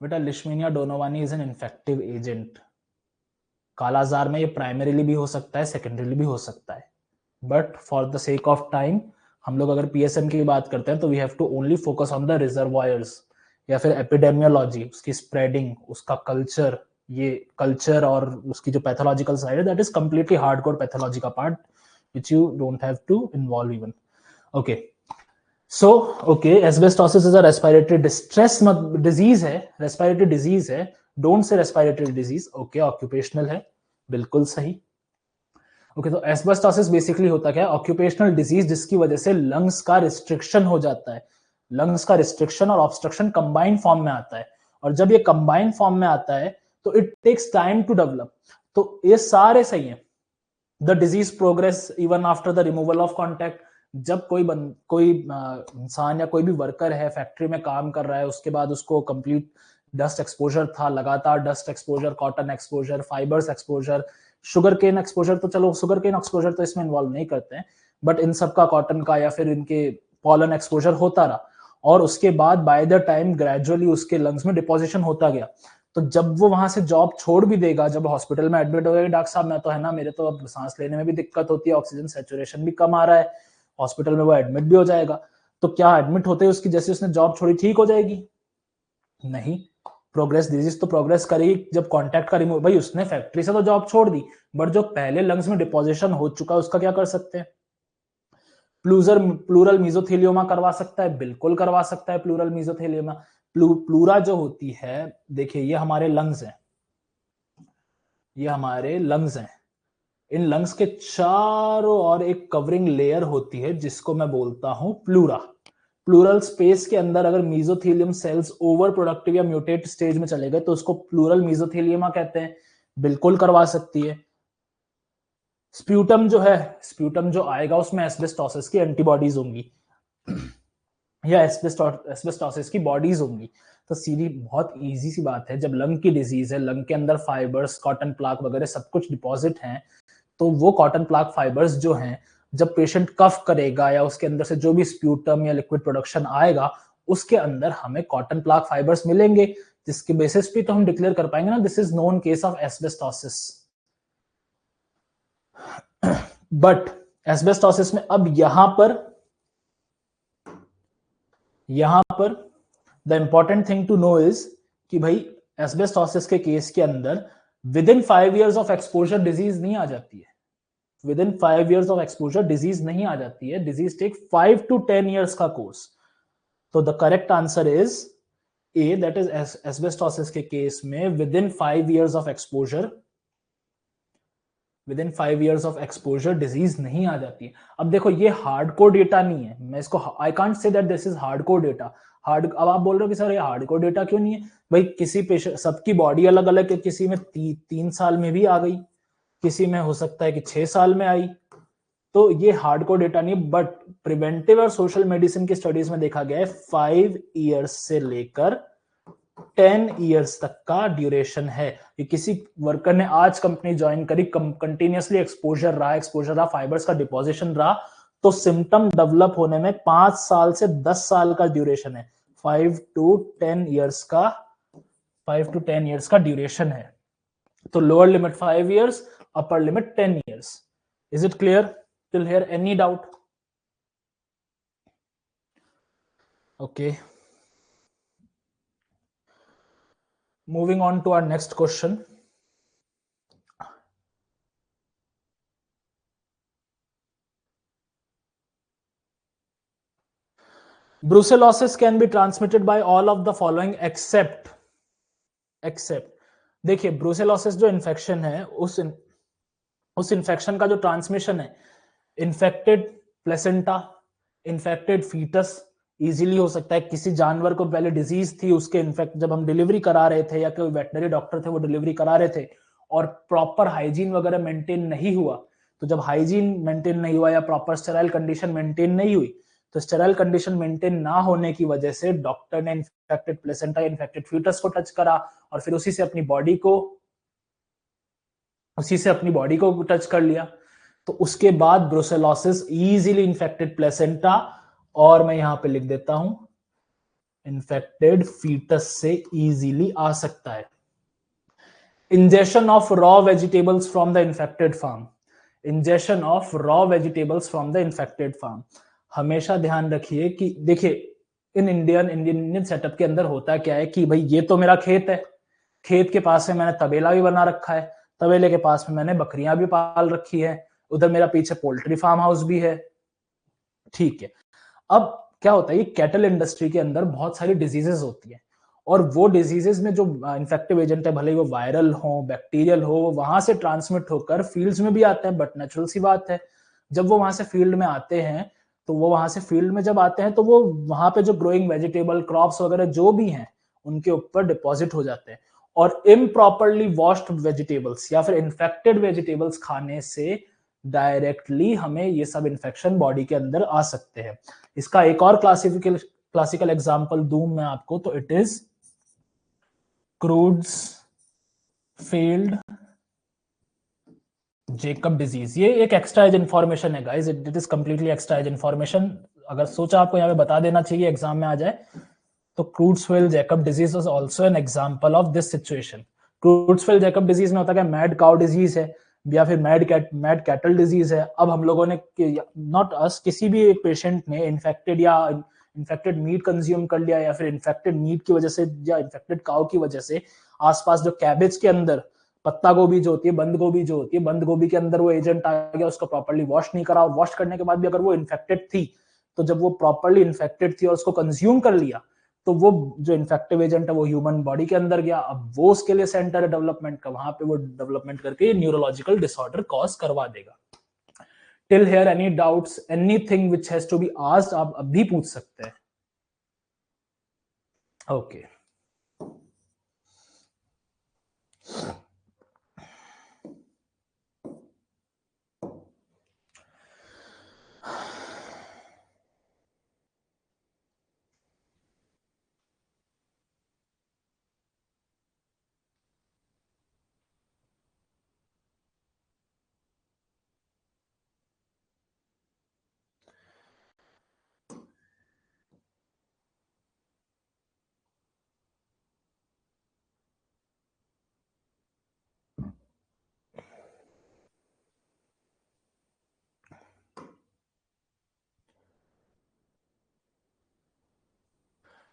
A: बेटा Leishmania donovani is an infective agent. Kala azar में ये primarily भी हो सकता है, सेकेंडरीली भी हो सकता है, but for the sake of time हम लोग अगर पीएसएम की बात करते हैं तो we have to only focus on the reservoirs, या फिर एपिडेमियोलॉजी, उसकी स्प्रेडिंग, उसका कल्चर, ये कल्चर और उसकी जो पैथोलॉजिकल साइड है, that is completely hardcore pathology का part which you don't have to involve even. Okay, so okay, asbestosis is a respiratory distress disease है, respiratory disease है, don't say respiratory disease. Okay, occupational है, बिल्कुल सही। Okay, तो asbestosis basically होता क्या है, ऑक्यूपेशनल डिजीज जिसकी वजह से लंग्स का रिस्ट्रिक्शन हो जाता है। लंग्स का रिस्ट्रिक्शन और ऑब्स्ट्रक्शन कंबाइंड फॉर्म में आता है, और जब ये कंबाइंड फॉर्म में आता है तो it takes time to develop. तो ये सारे सही है। The disease progress even after the removal of contact, जब कोई इंसान या कोई भी वर्कर है फैक्ट्री में काम कर रहा है, उसके बाद उसको कंप्लीट डस्ट एक्सपोजर था, लगातार dust exposure, cotton exposure, fibres exposure, sugarcane exposure, तो चलो शुगर केन एक्सपोजर तो इसमें इन्वॉल्व नहीं करते हैं, बट इन सब का कॉटन का या फिर इनके पॉलन एक्सपोजर होता रहा, और उसके बाद बाय द टाइम ग्रेजुअली उसके लंग्स में डिपोजिशन होता गया। तो जब वो वहां से जॉब छोड़ भी देगा, जब हॉस्पिटल में एडमिट हो गया, डॉक्टर साहब मैं तो है ना, मेरे तो अब सांस लेने में भी दिक्कत होती है, ऑक्सीजन सैचुरेशन भी कम आ रहा है, हॉस्पिटल में वो एडमिट भी हो जाएगा, तो क्या एडमिट होते उसकी जैसे उसने जॉब छोड़ी ठीक हो जाएगी? नहीं, प्रोग्रेस डिजीज तो प्रोग्रेस करेगी जब कॉन्टैक्ट का रिमूव, भाई उसने फैक्ट्री से तो जॉब छोड़ दी, बट जो पहले लंग्स में डिपोजिशन हो चुका है उसका क्या कर सकते हैं? प्लूरल मीजोथेलियोमा करवा सकता है, बिल्कुल करवा सकता है प्लूरल मीजोथेलियोमा। प्लूरा जो होती है, देखिए ये हमारे लंग्स हैं, ये हमारे लंग्स हैं, इन लंग्स के चारों ओर एक कवरिंग लेयर होती है जिसको मैं बोलता हूं प्लूरा। प्लूरल स्पेस के अंदर अगर मीजोथेलियम सेल्स ओवर प्रोडक्टिव या म्यूटेट स्टेज में चले गए तो उसको प्लूरल मीजोथेलियमा कहते हैं, बिल्कुल करवा सकती है। स्प्यूटम जो है, स्प्यूटम जो आएगा उसमें एस्बेस्टोसिस की एंटीबॉडीज होंगी या एस्बेस्टोसिस की बॉडीज होंगी। तो सीधी बहुत इजी सी बात है, जब लंग की डिजीज है, लंग के अंदर फाइबर्स, कॉटन प्लाक वगैरह सब कुछ डिपॉजिट हैं, तो वो कॉटन प्लाक फाइबर्स जो हैं, जब पेशेंट कफ करेगा या उसके अंदर से जो भी स्प्यूटम या लिक्विड प्रोडक्शन आएगा उसके अंदर हमें कॉटन प्लाक फाइबर्स मिलेंगे, जिसके बेसिस पे तो हम डिक्लेयर कर पाएंगे ना this is known case of asbestosis. But asbestosis में अब यहां पर the important thing to know is कि भाई एस्बेस्टोसिस के केस के अंदर within 5 years of exposure disease नहीं आ जाती है, within 5 years of exposure disease नहीं आ जाती है, डिजीज टेक 5 to 10 years का कोर्स। तो the correct answer is A, that is asbestosis के केस में with in 5 years of exposure, with in 5 years of exposure disease नहीं आ जाती है। अब देखो ये हार्डकोर डेटा नहीं है, मैं इसको I can't say that this is hardcore data. अब आप बोल रहे हो कि सर ये हार्डकोर डेटा क्यों नहीं है? भाई किसी पेशेंट, सबकी बॉडी अलग अलग है, किसी में 3 साल में भी आ गई, किसी में हो सकता है कि 6 साल में आई, तो ये हार्डकोर डेटा नहीं। बट प्रिवेंटिव और सोशल मेडिसिन की स्टडीज में देखा गया है 5 years से लेकर 10 years तक का ड्यूरेशन है। कि किसी वर्कर ने आज कंपनी ज्वाइन करी, कंटिन्यूअसली एक्सपोजर रहा, फाइबर्स का डिपोजिशन रहा, तो सिम्टम डेवलप होने में 5 साल से 10 साल का ड्यूरेशन है, 5 to 10 years का ड्यूरेशन है। तो lower limit 5 years, upper limit 10 years। Is it clear till here? Any doubt? Okay, moving on to our next question. Brucellosis can be transmitted by all of the following except देखिए brucellosis जो infection है, उस infection का जो transmission है, infected placenta, infected fetus easily हो सकता है। किसी जानवर को पहले डिजीज थी, उसके इन्फेक्ट जब हम डिलीवरी करा रहे थे या कोई वेटनरी डॉक्टर थे वो डिलीवरी करा रहे थे और प्रॉपर हाइजीन वगैरह मेंटेन नहीं हुआ, तो जब हाइजीन मेंटेन नहीं हुआ या प्रॉपर स्टेराइल कंडीशन मेंटेन नहीं हुई, तो स्टेराइल कंडीशन मेंटेन ना होने की वजह से डॉक्टर ने इन्फेक्टेड प्लेसेंटा, इन्फेक्टेड फीटस को टच करा और फिर उसी से अपनी बॉडी को टच कर लिया, तो उसके बाद ब्रूसेलोसिस इजीली इन्फेक्टेड प्लेसेंटा और मैं यहां पे लिख देता हूं इन्फेक्टेड फीटस से इजीली आ सकता है। Injection of raw vegetables from the infected farm, injection of raw vegetables from the infected farm, हमेशा ध्यान रखिए कि देखिए इन इंडियन सेटअप के अंदर होता क्या है कि भाई ये तो मेरा खेत है, खेत के पास में मैंने तबेला भी बना रखा है, तबेले के पास में मैंने बकरियां भी पाल रखी है, उधर मेरा पीछे पोल्ट्री फार्म हाउस भी है, ठीक है। अब क्या होता है, ये कैटल इंडस्ट्री के अंदर बहुत सारी डिजीजेस होती है और वो डिजीजेस में जो इन्फेक्टिव एजेंट है, भले ही वो वायरल हो, बैक्टीरियल हो, वो वहां से ट्रांसमिट होकर फील्ड्स में भी आते हैं। बट नेचुरल सी बात है, जब वो वहां से फील्ड में आते हैं तो वो वहां से फील्ड में जब आते हैं तो वो वहां पे जो ग्रोइंग वेजिटेबल क्रॉप्स वगैरह जो भी हैं उनके ऊपर डिपॉजिट हो जाते हैं और इम्प्रॉपरली वॉश्ड वेजिटेबल्स या फिर इन्फेक्टेड वेजिटेबल्स खाने से डायरेक्टली हमें ये सब इन्फेक्शन बॉडी के अंदर आ सकते हैं। इसका एक और क्लासिकल एग्जांपल दूं मैं आपको, तो it is Creutzfeldt Jakob disease, ये एक एक्स्ट्रा एज इंफॉर्मेशन है guys, it is completely extra edge information. अगर सोचा आपको यहाँ पे बता देना चाहिए एग्जाम में आ जाए, तो Creutzfeldt Jakob disease is also an example of this situation. Creutzfeldt Jakob disease में होता है मैड काउ डिजीज है या फिर मैड कैटल डिजीज है। अब हम लोगों ने, नॉट अस, किसी भी एक पेशेंट ने इन्फेक्टेड मीट कंज्यूम कर लिया, या फिर इन्फेक्टेड मीट की वजह से या इन्फेक्टेड काउ की वजह से आसपास जो कैबेज के अंदर पत्ता गोभी जो होती है, बंद गोभी जो होती है, बंद गोभी के अंदर वो एजेंट आ गया, उसको प्रॉपर्ली वॉश नहीं करा, और वॉश करने के बाद भी अगर वो इन्फेक्टेड थी, तो जब वो प्रॉपर्ली इन्फेक्टेड थी और उसको कंज्यूम कर लिया, तो वो जो इन्फेक्टिव एजेंट है वो ह्यूमन बॉडी के अंदर गया। अब वो उसके लिए सेंटर है डेवलपमेंट का, वहां पे वो डेवलपमेंट करके न्यूरोलॉजिकल डिसऑर्डर कॉज करवा देगा। Till here any doubts, anything which has to be asked, आप अभी पूछ सकते हैं। ओके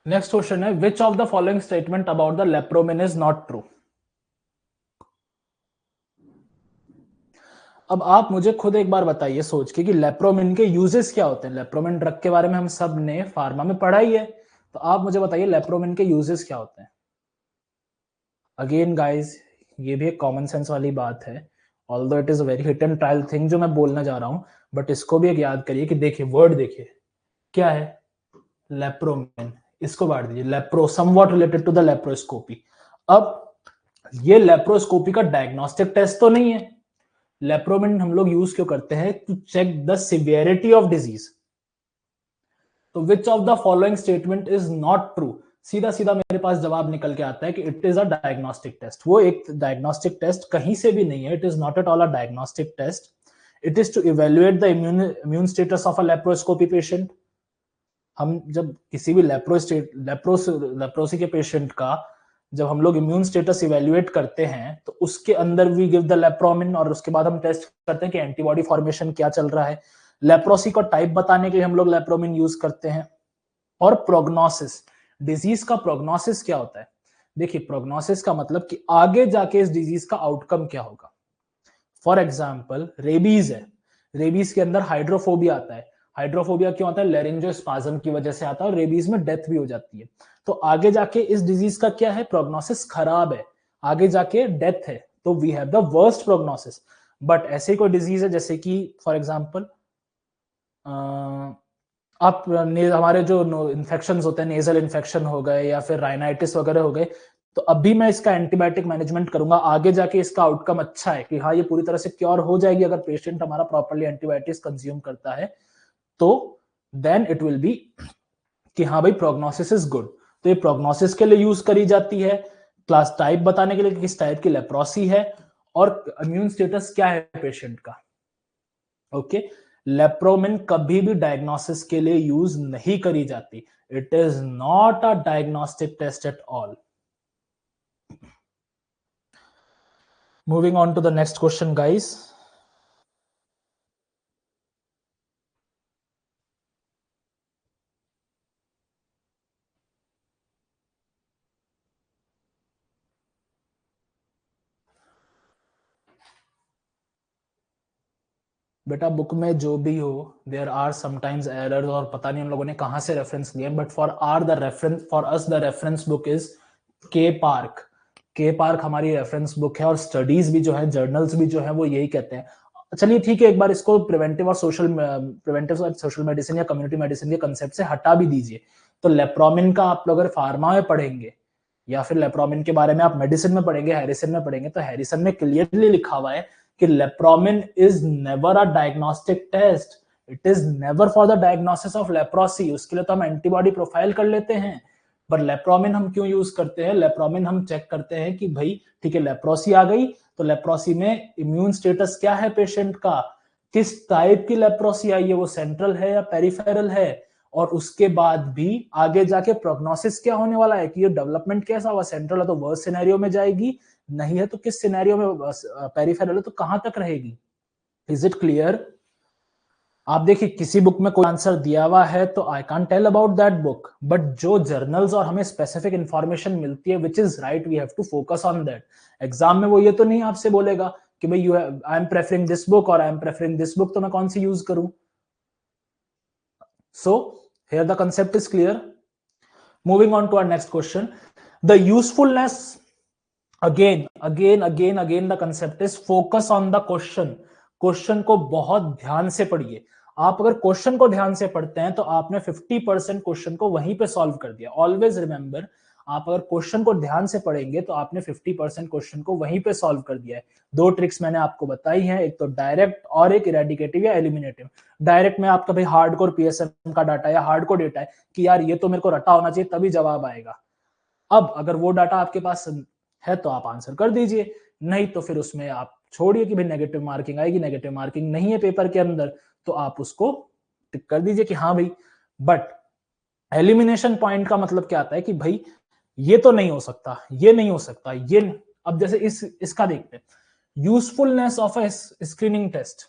A: नेक्स्ट क्वेश्चन है, which of the following statement about the lepromin is not true. अब आप मुझे खुद एक बार बताइए सोच के कि लेप्रोमिन के यूजेस क्या होते हैं। लेप्रोमिन ड्रग के बारे में हम सब ने फार्मा में पढ़ा ही है, तो आप मुझे बताइए लेप्रोमिन के यूजेस क्या होते हैं। अगेन गाइस, ये भी एक कॉमन सेंस वाली बात है, although it is a very hit and trial thing जो मैं बोलना जा रहा हूं, बट इसको भी एक याद करिए कि देखिए वर्ड देखिए क्या है, लेप्रोमिन, इसको बांट दीजिए lepro, somewhat related to the laparoscopy. अब ये लेप्रोस्कोपी का डायग्नोस्टिक टेस्ट तो नहीं है। लेप्रोमिन हम लोग यूज क्यों करते हैं, to check the severity of disease. तो which of the following statement is not true, सीधा सीधा मेरे पास जवाब निकल के आता है कि it is a diagnostic test. वो एक डायग्नोस्टिक टेस्ट कहीं से भी नहीं है, it is not at all a diagnostic test, it is to evaluate the immune status of a laparoscopy patient. हम जब किसी भी लेप्रोसी के पेशेंट का जब हम लोग इम्यून स्टेटस इवेल्युएट करते हैं, तो उसके अंदर वी गिव द लेप्रोमिन, और उसके बाद हम टेस्ट करते हैं कि एंटीबॉडी फॉर्मेशन क्या चल रहा है। लेप्रोसी को टाइप बताने के लिए हम लोग लेप्रोमिन यूज करते हैं। और प्रोग्नोसिस, डिजीज का प्रोग्नोसिस क्या होता है, देखिए प्रोग्नोसिस का मतलब कि आगे जाके इस डिजीज का आउटकम क्या होगा। फॉर एग्जाम्पल रेबीज है, रेबीज के अंदर हाइड्रोफोबिया आता है। हाइड्रोफोबिया क्यों आता है, लेरिंजोस्पाज्म की वजह से आता है, और रेबीज में डेथ भी हो जाती है। तो आगे जाके इस डिजीज का क्या है, प्रोग्नोसिस खराब है, आगे जाके डेथ है, तो we have the worst prognosis. But ऐसे कोई डिजीज है जैसे कि फॉर एग्जाम्पल आप हमारे जो इन्फेक्शन होते हैं, नेजल इन्फेक्शन हो गए या फिर राइनाइटिस वगैरह हो गए, तो अभी मैं इसका एंटीबायोटिक मैनेजमेंट करूंगा, आगे जाके इसका आउटकम अच्छा है कि हाँ ये पूरी तरह से क्योर हो जाएगी अगर पेशेंट हमारा प्रॉपर्ली एंटीबायोटिक्स कंज्यूम करता है, तो देन इट विल बी कि हाँ भाई प्रोग्नोसिस इज गुड। तो ये प्रोग्नोसिस के लिए यूज करी जाती है, क्लास टाइप बताने के लिए किस टाइप की लेप्रोसी है, और इम्यून स्टेटस क्या है पेशेंट का। ओके, लेप्रोमिन कभी भी डायग्नोसिस के लिए यूज नहीं करी जाती, it is not a diagnostic test at all. Moving on to the next question, guys. बेटा बुक में जो भी हो, देयर आर समटाइम्स एरर्स, और पता नहीं हम लोगों ने कहां से रेफरेंस लिए, but for us the reference book is के पार्क। के पार्क हमारी रेफरेंस बुक है, और स्टडीज भी जो है, जर्नल्स भी जो है वो यही कहते हैं। चलिए ठीक है, एक बार इसको प्रिवेंटिव और सोशल मेडिसिन या कम्युनिटी मेडिसिन के कंसेप्ट से हटा भी दीजिए। तो लेप्रोमिन का आप लोग अगर फार्मा में पढ़ेंगे, या फिर लेप्रोमिन के बारे में आप मेडिसिन में पढ़ेंगे, हैरिसन में पढ़ेंगे, तो हैरिसन में क्लियरली लिखा हुआ है कि lepromin is never a diagnostic test, it is never for the diagnosis of leprosy. उसके लिए तो हम एंटीबॉडी प्रोफाइल कर लेते हैं, बट लेप्रोमिन हम क्यों यूज करते हैं? लेप्रोमिन हम चेक करते हैं कि भाई ठीक है लेप्रोसी आ गई, तो लेप्रोसी में इम्यून स्टेटस क्या है पेशेंट का, किस टाइप की लेप्रोसी आई है, वो सेंट्रल है या पेरिफेरल है, और उसके बाद भी आगे जाके प्रोग्नोसिस क्या होने वाला है कि ये डेवलपमेंट कैसा हुआ, सेंट्रल है तो वर्स्ट सिनेरियो में जाएगी, नहीं है तो किस सिनेरियो में, पेरिफेरल है तो कहां तक रहेगी। Is it clear? आप देखिए किसी बुक में कोई आंसर दिया हुआ है तो I can't tell about that book, but जो जर्नल्स और हमें स्पेसिफिक इंफॉर्मेशन मिलती है which is right, we have to focus on that. Exam में वो ये तो नहीं आपसे बोलेगा कि भाई you I am preferring this book और I am preferring this book, तो मैं कौन सी यूज करूं। So here the concept is clear. Moving on to our next question, the usefulness, again the concept is focus on the question। Question को बहुत ध्यान से पढ़िए। आप अगर क्वेश्चन को ध्यान से पढ़ते हैं तो आपने 50% क्वेश्चन को वहीं पे सॉल्व कर दिया। ऑलवेज रिमेंबर, आप अगर क्वेश्चन को ध्यान से पढ़ेंगे तो आपने 50% क्वेश्चन को वहीं पे सॉल्व कर दिया है। दो ट्रिक्स मैंने आपको बताई हैं, एक तो डायरेक्ट और एक इरेडिकेटिव या एलिमिनेटिव। डायरेक्ट में आपका भाई हार्डकोर पीएसएम का डाटा या हार्डकोर डेटा है कि यार ये तो मेरे को रटा होना चाहिए तभी जवाब आएगा। अब अगर वो डाटा आपके पास है तो आप आंसर कर दीजिए, नहीं तो फिर उसमें आप छोड़िए कि भाई नेगेटिव मार्किंग आएगी, नेगेटिव मार्किंग नहीं है पेपर के अंदर तो आप उसको टिक कर दीजिए कि हाँ भाई। बट एलिमिनेशन पॉइंट का मतलब क्या आता है कि भाई ये तो नहीं हो सकता, ये नहीं हो सकता, ये। अब जैसे इसका देखते हैं, usefulness of a screening test,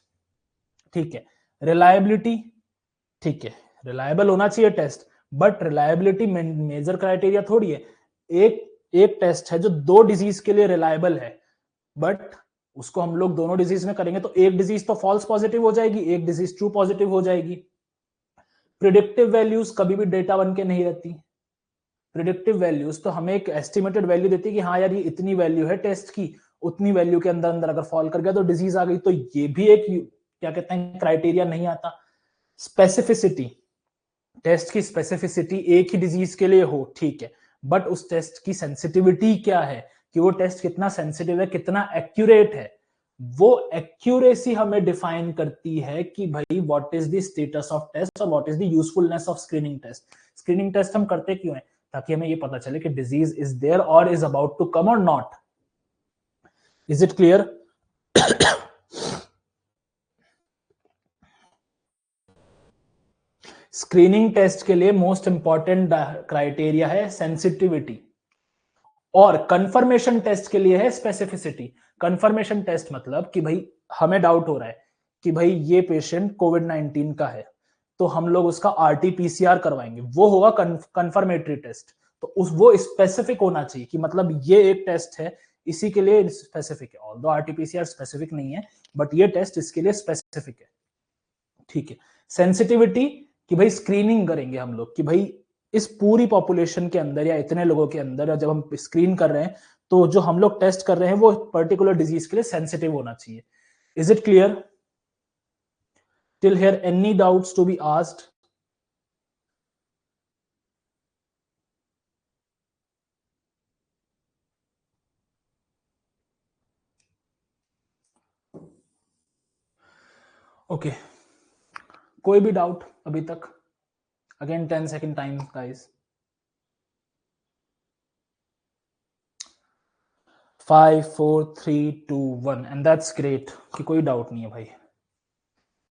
A: ठीक है, रिलायबिलिटी, ठीक है, रिलायबल होना चाहिए test, but reliability major criteria थोड़ी है। एक टेस्ट है जो 2 डिजीज के लिए रिलायबल है, बट उसको हम लोग दोनों डिजीज में करेंगे तो एक डिजीज तो फॉल्स पॉजिटिव हो जाएगी, एक डिजीज ट्रू पॉजिटिव हो जाएगी। प्रिडिक्टिव वैल्यूज कभी भी डेटा बन के नहीं रहती। प्रिडिक्टिव वैल्यूज तो हमें एक एस्टिमेटेड वैल्यू देती है कि हाँ यार ये इतनी वैल्यू है टेस्ट की, उतनी वैल्यू के अंदर अंदर अगर फॉल कर गया तो डिजीज आ गई, तो ये भी एक क्या कहते हैं क्राइटेरिया नहीं आता। स्पेसिफिसिटी, टेस्ट की स्पेसिफिसिटी एक ही डिजीज के लिए हो, ठीक है, बट उस टेस्ट की सेंसिटिविटी क्या है कि वो टेस्ट कितना सेंसिटिव है, कितना एक्यूरेट है, वो एक्यूरेसी हमें डिफाइन करती है कि भाई what is the status of test और what is the usefulness of screening test. Screening test हम करते क्यों है? ताकि हमें ये पता चले कि डिजीज इज देयर और इज अबाउट टू कम और not. Is it clear? Screening test के लिए मोस्ट इंपॉर्टेंट क्राइटेरिया है सेंसिटिविटी, और कंफर्मेशन टेस्ट के लिए है स्पेसिफिसिटी। कंफर्मेशन टेस्ट मतलब कि भाई हमें डाउट हो रहा है कि भाई ये पेशेंट कोविड-19 का है, तो हम लोग उसका आरटी-पीसीआर करवाएंगे, वो होगा कंफर्मेटरी टेस्ट। तो उस वो स्पेसिफिक होना चाहिए कि मतलब ये एक टेस्ट है, इसी के लिए स्पेसिफिक है। ऑल्दो आरटी-पीसीआर स्पेसिफिक नहीं है, बट ये टेस्ट इसके लिए स्पेसिफिक है, ठीक है। सेंसिटिविटी कि भाई स्क्रीनिंग करेंगे हम लोग कि भाई इस पूरी पॉपुलेशन के अंदर या इतने लोगों के अंदर जब हम स्क्रीन कर रहे हैं तो जो हम लोग टेस्ट कर रहे हैं वो पर्टिकुलर डिजीज के लिए सेंसिटिव होना चाहिए। Is it clear? Till here any doubts to be asked? Okay, कोई भी डाउट अभी तक? Again 10 second time guys. 5 4 3 2 1 and that's great कि कोई डाउट नहीं है भाई,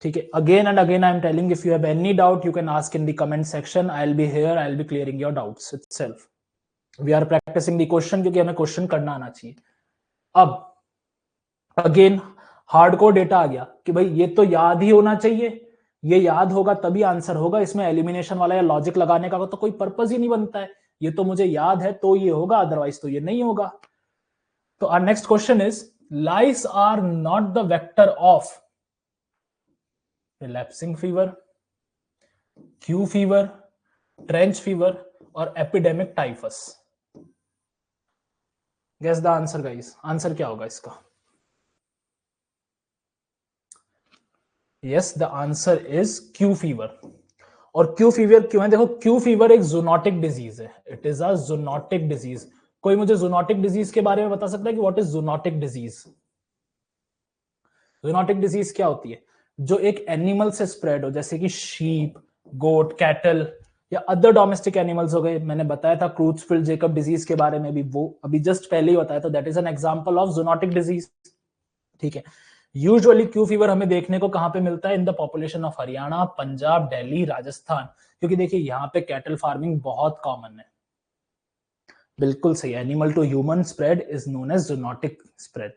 A: ठीक है। Again and again I am telling, if you have any doubt you can ask in the comment section, I will be here, I will be clearing your doubts itself. We are practising the question क्योंकि हमें question करना आना चाहिए। अब again hardcore data आ गया कि भाई ये तो याद ही होना चाहिए, ये याद होगा तभी आंसर होगा, इसमें एलिमिनेशन वाला या लॉजिक लगाने का तो कोई पर्पस ही नहीं बनता है। ये तो मुझे याद है तो ये होगा, अदरवाइज तो ये नहीं होगा। तो our next question is, lice are not the vector of relapsing fever, Q fever, trench fever और epidemic typhus. Guess the answer guys, answer क्या होगा इसका? Yes, the answer is Q fever. और क्यू फीवर क्यों है? देखो Q fever एक zoonotic disease है, it is a zoonotic disease. कोई मुझे जूनोटिक डिजीज के बारे में बता सकता है कि what is zoonotic disease? Zoonotic disease क्या होती है? जो एक एनिमल से स्प्रेड हो, जैसे कि शीप, गोट, कैटल, या अदर डोमेस्टिक एनिमल्स हो गए, मैंने बताया था क्रूट्सफील्ड जेकब डिजीज के बारे में भी, वो अभी जस्ट पहले ही बताया था, that is an example of zoonotic disease. ठीक है, यूजुअली क्यू फीवर हमें देखने को कहां पे मिलता है? In the population of Haryana, Punjab, Delhi, Rajasthan, क्योंकि देखिए यहाँ पे कैटल फार्मिंग बहुत कॉमन है। बिल्कुल सही, animal to human spread is known as zoonotic spread.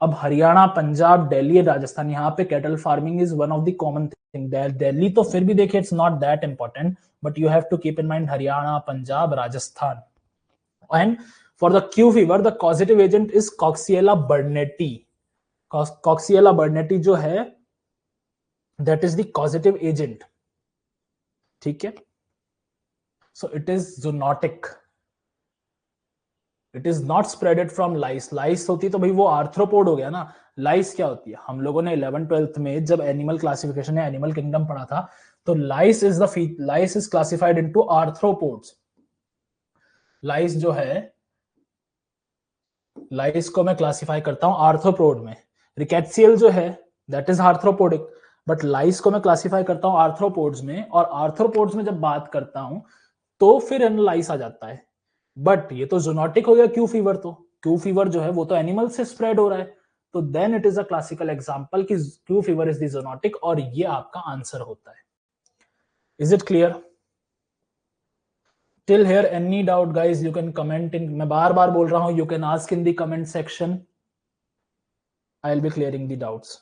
A: अब हरियाणा, पंजाब, दिल्ली, राजस्थान, यहाँ पे cattle farming is one of the common thing. Delhi तो फिर भी देखिए it's not that important, but you have to keep in mind Haryana, Punjab, Rajasthan. And for the Q fever the causative agent is Coxiella burnetii. Coxiella burnetii जो है that is the causative agent. ठीक है, so it is zoonotic, it is not spreaded from lice. Lice होती तो भाई वो arthropod हो गया ना। लाइस क्या होती है? हम लोगों ने 11th-12th में जब एनिमल क्लासिफिकेशन या एनिमल किंगडम पढ़ा था, तो लाइस इज क्लासिफाइड इनटू आर्थ्रोपोड्स। लाइस जो है, लाइस को मैं क्लासिफाई करता हूं आर्थ्रोपोड में। रिकेट्सियल जो है दैट इज आर्थ्रोपोडिक, बट लाइस को मैं क्लासिफाई करता हूं आर्थ्रोपोड्स में, और आर्थ्रोपोड्स में जब बात करता हूं तो फिर एनालाइस आ जाता है। बट ये तो जूनोटिक हो गया क्यू फीवर, तो क्यू फीवर जो है वो तो एनिमल से स्प्रेड हो रहा है, तो then it is a classical example कि Q fever is the zoonotic, और ये आपका आंसर होता है। Is it clear till here? Any doubt guys, you can comment in, मैं बार बार बोल रहा हूं, you can ask in the comment section, I will be clearing the doubts.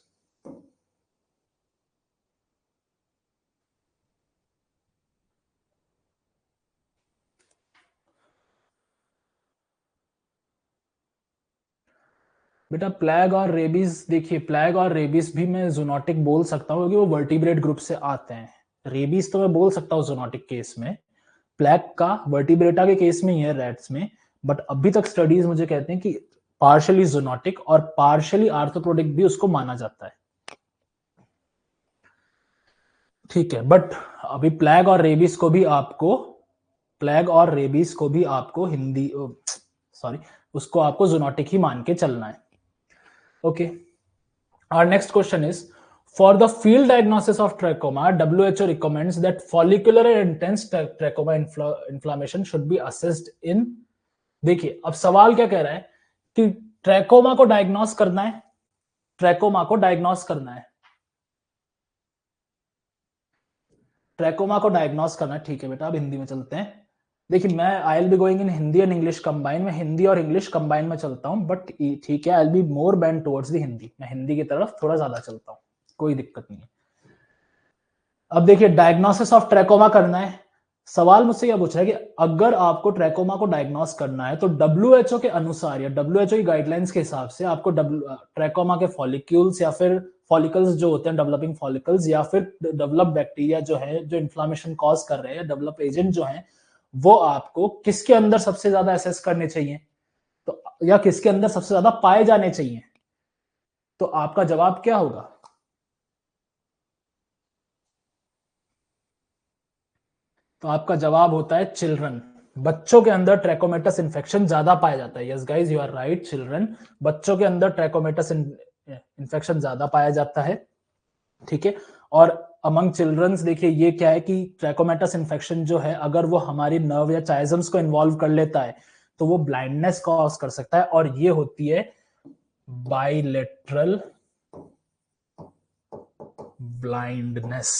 A: बेटा प्लेग और रेबीज, देखिए प्लेग और रेबीज भी मैं जूनोटिक बोल सकता हूँ क्योंकि वो वर्टिब्रेट ग्रुप से आते हैं। रेबीज तो मैं बोल सकता हूँ जूनोटिक केस में, प्लेग का वर्टिब्रेटा के केस में ही है, रैट्स में। बट अभी तक स्टडीज मुझे कहते हैं कि पार्शियली जूनोटिक और पार्शियली आर्थ्रोपोडिक भी उसको माना जाता है। ठीक है, बट अभी प्लेग और रेबीज को भी आपको, प्लेग और रेबीज को भी आपको हिंदी, सॉरी, उसको आपको जूनोटिक ही मान के चलना है। Okay. Our next question is, for the field diagnosis of trachoma, WHO recommends that follicular and intense trachoma inflammation should be assessed in। देखिए अब सवाल क्या कह रहा है कि ट्रैकोमा को डायग्नोस करना है, ट्रैकोमा को डायग्नोस करना है, ट्रैकोमा को डायग्नोस करना है। ठीक है बेटा, अब हिंदी में चलते हैं। देखिए मैं आई will be going in Hindi and English combine, मैं हिंदी और इंग्लिश कंबाइन में चलता हूं, बट ठीक है, आई will be more bend towards the Hindi, मैं हिंदी की तरफ थोड़ा ज्यादा चलता हूं, कोई दिक्कत नहीं है। अब देखिए डायग्नोसिस ऑफ ट्रैकोमा करना है, सवाल मुझसे यह पूछ रहा है कि अगर आपको ट्रैकोमा को डायग्नोस करना है तो डब्ल्यूएचओ के अनुसार या डब्ल्यूएचओ की गाइडलाइंस के हिसाब से आपको ट्रैकोमा के फॉलिक्यूल्स या फिर फॉलिकल्स जो होते हैं डेवलपिंग फॉलिकल्स, या फिर डेवलप बैक्टीरिया जो है जो इन्फ्लामेशन कॉज कर रहे हैं, डेवलप एजेंट जो है, वो आपको किसके अंदर सबसे ज्यादा एसेस करने चाहिए, तो या किसके अंदर सबसे ज्यादा पाए जाने चाहिए, तो आपका जवाब क्या होगा? तो आपका जवाब होता है चिल्ड्रन। बच्चों के अंदर ट्रैकोमेटस इन्फेक्शन ज्यादा पाया जाता है। Yes guys, you are right children, बच्चों के अंदर ट्रैकोमेटस इन्फेक्शन ज्यादा पाया जाता है। ठीक है, और अमंग चिल्ड्रंस देखिए ये क्या है कि ट्रैकोमेटस इन्फेक्शन जो है अगर वो हमारी नर्व या चाइजम्स को इन्वॉल्व कर लेता है तो वो ब्लाइंडनेस कॉज कर सकता है, और ये होती है bilateral blindness.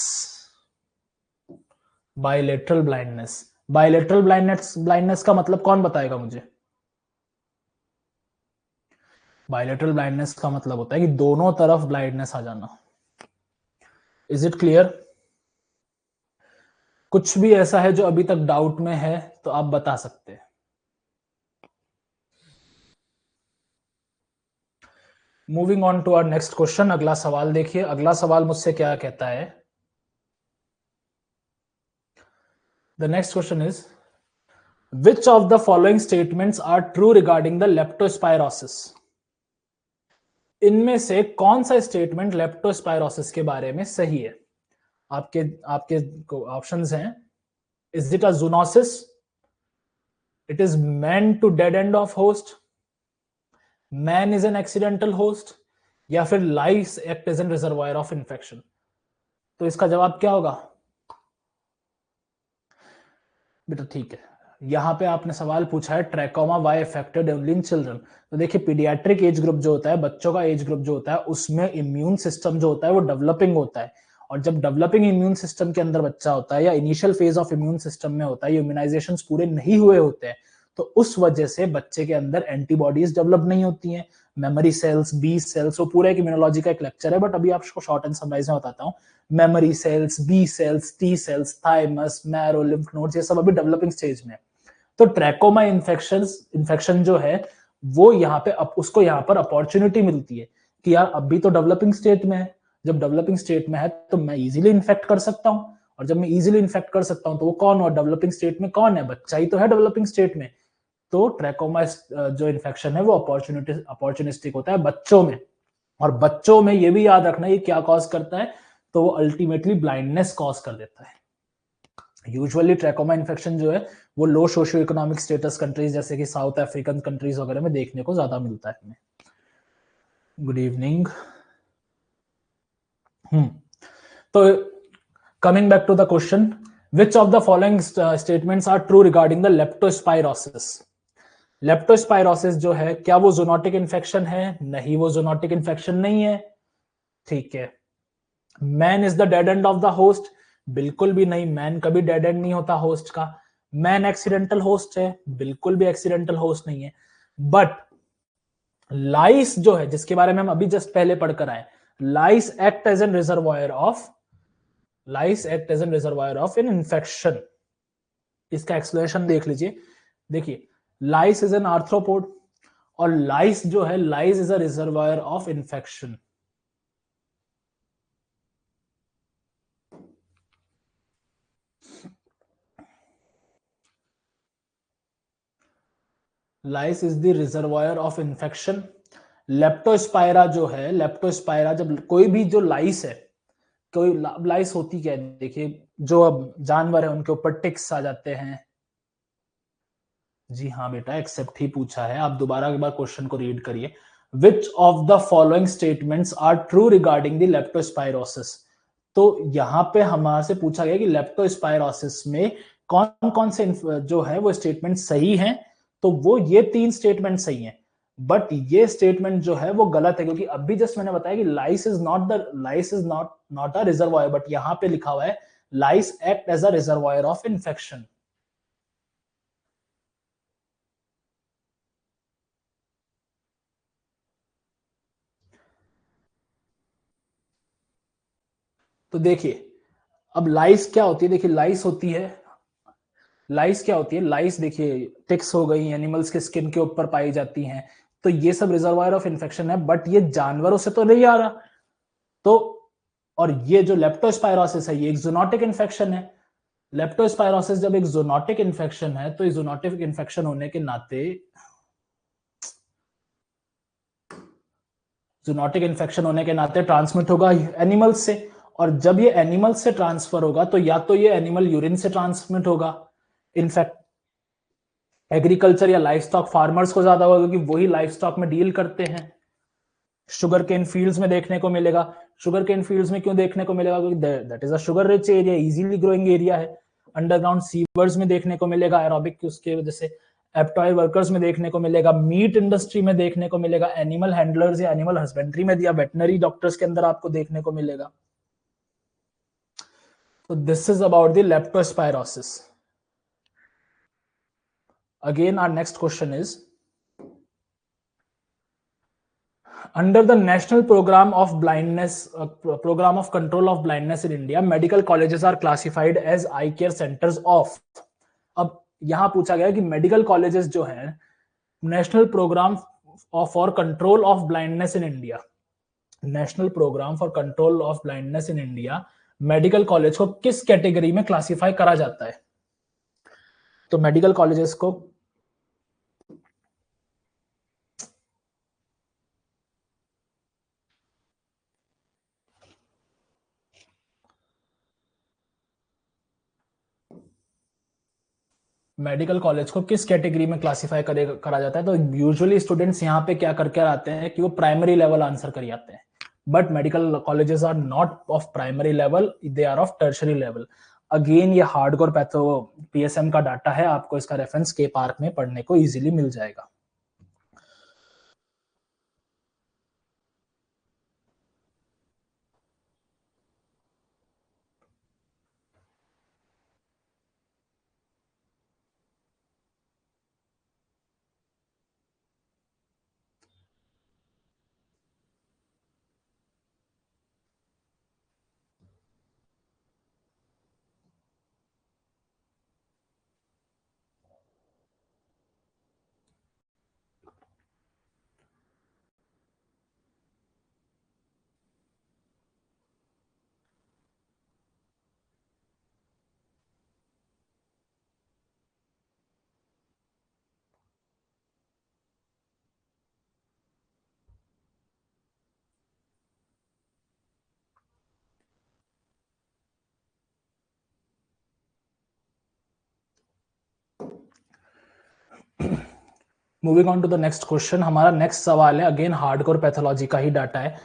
A: Bilateral blindness, bilateral blindness का मतलब कौन बताएगा मुझे? बाइलेटरल ब्लाइंडनेस का मतलब होता है कि दोनों तरफ ब्लाइंडनेस आ जाना। Is it clear? कुछ भी ऐसा है जो अभी तक डाउट में है तो आप बता सकते हैं। Moving on to our next question, अगला सवाल देखिए, अगला सवाल मुझसे क्या कहता है। The next question is, which of the following statements are true regarding the leptospirosis? इनमें से कौन सा स्टेटमेंट लेप्टोस्पायरोसिस के बारे में सही है? आपके आपके ऑप्शंस हैं, is it a zoonosis, it is man to dead end of host, man is an accidental host, या फिर lice act as an reservoir of infection. तो इसका जवाब क्या होगा? बेटा ठीक है, यहाँ पे आपने सवाल पूछा है trachoma why affected only in children. तो देखिए पीडियाट्रिक एज ग्रुप जो होता है, बच्चों का एज ग्रुप जो होता है, उसमें इम्यून सिस्टम जो होता है वो डेवलपिंग होता है, और जब डेवलपिंग इम्यून सिस्टम के अंदर बच्चा होता है या initial phase of immune system में होता है, इम्यूनाइजेशन पूरे नहीं हुए होते हैं, तो उस वजह से बच्चे के अंदर एंटीबॉडीज डेवलप नहीं होती हैं, मेमोरी सेल्स, बी सेल्स, वो पूरा एक इम्यूनोलॉजी का एक लेक्चर है, बट अभी आपको शॉर्ट एंड समराइज में बताता हूँ। Memory cells, B cells, T cells, thymus, marrow, lymph nodes, ये सब अभी डेवलपिंग स्टेज में है। तो ट्रैकोमा इन्फेक्शन जो है वो यहाँ पे उसको यहाँ पर अपॉर्चुनिटी मिलती है कि यार अभी तो डेवलपिंग स्टेट में है, जब डेवलपिंग स्टेट में है तो मैं इजीली इन्फेक्ट कर सकता हूँ, और जब मैं इजीली इन्फेक्ट कर सकता हूँ तो वो कौन, और डेवलपिंग स्टेट में कौन है, बच्चा ही तो है डेवलपिंग स्टेट में। तो ट्रैकोमा जो इन्फेक्शन है वो अपॉर्चुनिस्टिक होता है बच्चों में, और बच्चों में ये भी याद रखना ये क्या कॉज करता है, तो वो अल्टीमेटली ब्लाइंडनेस कॉज कर देता है। यूजुअली ट्रैकोमा इन्फेक्शन जो है वो लो सोशियो इकोनॉमिक स्टेटस कंट्रीज जैसे कि साउथ अफ्रीकन कंट्रीज वगैरह में देखने को ज्यादा मिलता है हमें। Good evening. तो coming back to the question, which of the following statements are true regarding the leptospirosis? Leptospirosis जो है, क्या वो जूनोटिक इन्फेक्शन है? नहीं, वो जूनोटिक इन्फेक्शन नहीं है। ठीक है। Man is the dead end of the host? बिल्कुल भी नहीं, मैन कभी डेड एंड नहीं होता होस्ट का। मैन एक्सीडेंटल होस्ट है? बिल्कुल भी एक्सीडेंटल होस्ट नहीं है। बट लाइस जो है, जिसके बारे में हम अभी जस्ट पहले पढ़कर आए, lice act as an reservoir of an infection. इसका एक्सप्लेनेशन देख लीजिए। देखिए, लाइस इज एन आर्थ्रोपोड, और लाइस जो है, lice is a reservoir of infection. Lice is the reservoir of infection. Leptospira जो है, लेप्टोस्पायरा, जब कोई भी जो लाइस है, कोई लाइस होती क्या है, देखिए जो अब जानवर है उनके ऊपर टिक्स आ जाते हैं। जी हाँ बेटा, एक्सेप्ट ही पूछा है, आप दोबारा एक बार क्वेश्चन को रीड करिए। Which of the following statements are true regarding the leptospirosis? तो यहां पे हमारे से पूछा गया कि लेप्टोस्पायरोसिस में कौन कौन से जो है वो स्टेटमेंट सही हैं, तो वो ये 3 स्टेटमेंट सही हैं, बट ये स्टेटमेंट जो है वो गलत है, क्योंकि अभी जस्ट मैंने बताया कि lice is not a reservoir, but यहां पे लिखा हुआ है lice act as a reservoir of infection. तो देखिए, अब लाइस क्या होती है, देखिए लाइस क्या होती है, लाइस देखिए टिक्स हो गई, एनिमल्स के स्किन के ऊपर पाई जाती हैं, तो ये सब रिजर्वायर ऑफ इन्फेक्शन है, बट ये जानवरों से तो नहीं आ रहा। तो और ये जो लेप्टोस्पायरोसिस है, ये एक जूनोटिक इन्फेक्शन है। लेप्टोस्पायरोसिस जब एक जूनोटिक इन्फेक्शन है, तो इस जूनोटिक इन्फेक्शन होने के नाते, जूनोटिक इन्फेक्शन होने के नाते ट्रांसमिट होगा एनिमल्स से, और जब ये एनिमल्स से ट्रांसफर होगा तो या तो ये एनिमल यूरिन से ट्रांसमिट होगा, इनफैक्ट एग्रीकल्चर या लाइफ स्टॉक फार्मर्स को ज्यादा होगा, क्योंकि वही लाइफ स्टॉक में डील करते हैं। शुगर केन फील्ड्स में देखने को मिलेगा। शुगर केन फील्ड्स में क्यों देखने को मिलेगा? क्योंकि that is a sugar rich area, easily growing area है। अंडरग्राउंड सीवर्स में देखने को मिलेगा एरोबिक, उसके वजह से एप्टॉय वर्कर्स में देखने को मिलेगा, मीट इंडस्ट्री में देखने को मिलेगा, एनिमल हैंडलर्स या एनिमल हस्बेंड्री में या वेटनरी डॉक्टर्स के अंदर आपको देखने को मिलेगा। तो this is about the leptospirosis. Again our next question is, under the national program of control of blindness in India, medical colleges are classified as eye care centers of। अब यहां पूछा गया कि मेडिकल कॉलेजेस जो हैं national programme for control of blindness in India, national programme for control of blindness in India, medical college को किस category में क्लासिफाई करा जाता है? तो मेडिकल कॉलेजेस को मेडिकल कॉलेज को किस कैटेगरी में क्लासिफाई करा जाता है? तो यूजुअली स्टूडेंट्स यहाँ पे क्या करके आते हैं कि वो प्राइमरी लेवल आंसर कर आते हैं, but medical colleges are not of primary level, they are of tertiary level. Again ये हार्डकोर पैथो पीएसएम का डाटा है, आपको इसका रेफरेंस के पार्क में पढ़ने को इजीली मिल जाएगा। Moving on to the next question, हमारा नेक्स्ट सवाल है अगेन हार्डकोर पैथोलॉजी का ही डाटा है।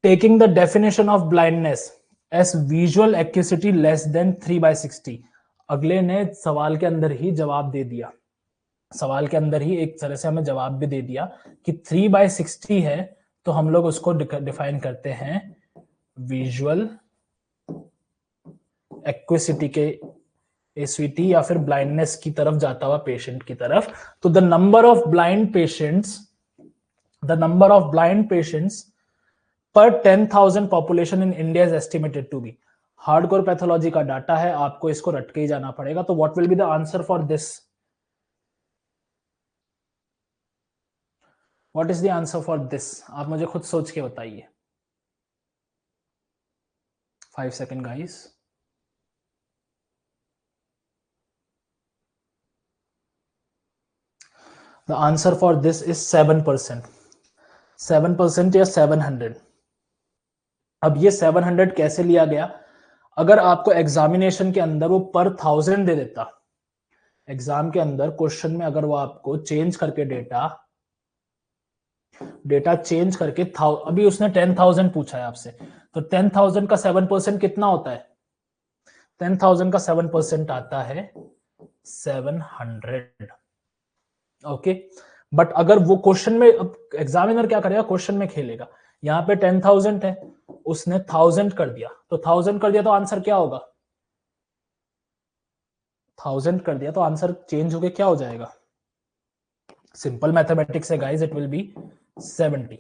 A: Taking the definition of blindness as visual acuity less than 3/60। अगले ने सवाल के अंदर ही जवाब दे दिया, सवाल के अंदर ही एक तरह से हमें जवाब भी दे दिया कि 3/60 है, तो हम लोग उसको डिफाइन करते हैं विजुअल एक्यूसिटी के एसवीटी या फिर ब्लाइंडनेस की तरफ जाता हुआ पेशेंट की तरफ। तो the number of blind patients per 10,000 population in India is estimated to be. Hardcore pathology का डाटा है, आपको इसको रट के ही जाना पड़ेगा। तो what will be the answer for this? What is the answer for this? आप मुझे खुद सोच के बताइए। 5 second guys. The answer for this is 7%. 7% या 700। अब ये 700 कैसे लिया गया? अगर आपको एग्जामिनेशन के अंदर वो पर 1000 दे देता, एग्जाम के अंदर क्वेश्चन में अगर वो आपको चेंज करके डेटा चेंज करके अभी उसने 10,000 पूछा है आपसे, तो 10,000 का 7% कितना होता है? 10,000 का 7% आता है 700। ओके, बट अगर वो क्वेश्चन में, एग्जामिनर क्या करेगा, क्वेश्चन में खेलेगा। यहाँ पे 10,000 है, उसने 1000 कर दिया, तो 1000 कर दिया तो आंसर क्या होगा? 1000 कर दिया तो आंसर चेंज होके क्या हो जाएगा? सिंपल मैथमेटिक्स है गाइस, इट विल बी 70।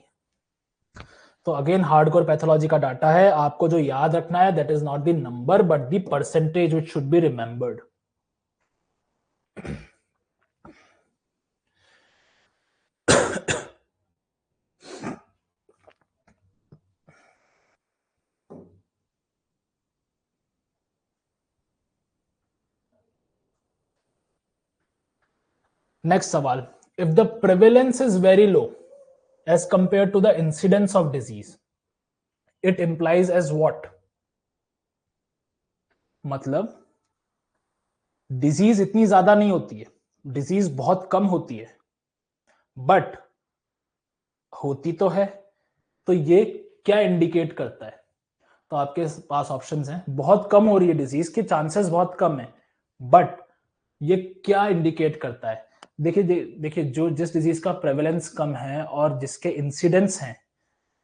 A: तो अगेन हार्डकोर पैथोलॉजी का डाटा है, आपको जो याद रखना है that is not the number but the percentage which should be remembered. Next सवाल, if the prevalence is very low as compare to the incidence of disease, it implies as what? मतलब disease इतनी ज्यादा नहीं होती है, disease बहुत कम होती है, बट होती तो है, तो ये क्या इंडिकेट करता है? तो आपके पास ऑप्शंस हैं, बहुत कम हो रही है डिजीज के चांसेस बहुत कम है, बट ये क्या इंडिकेट करता है? देखिए देखिए जो जिस डिजीज का प्रेवलेंस कम है और जिसके इंसिडेंट्स हैं,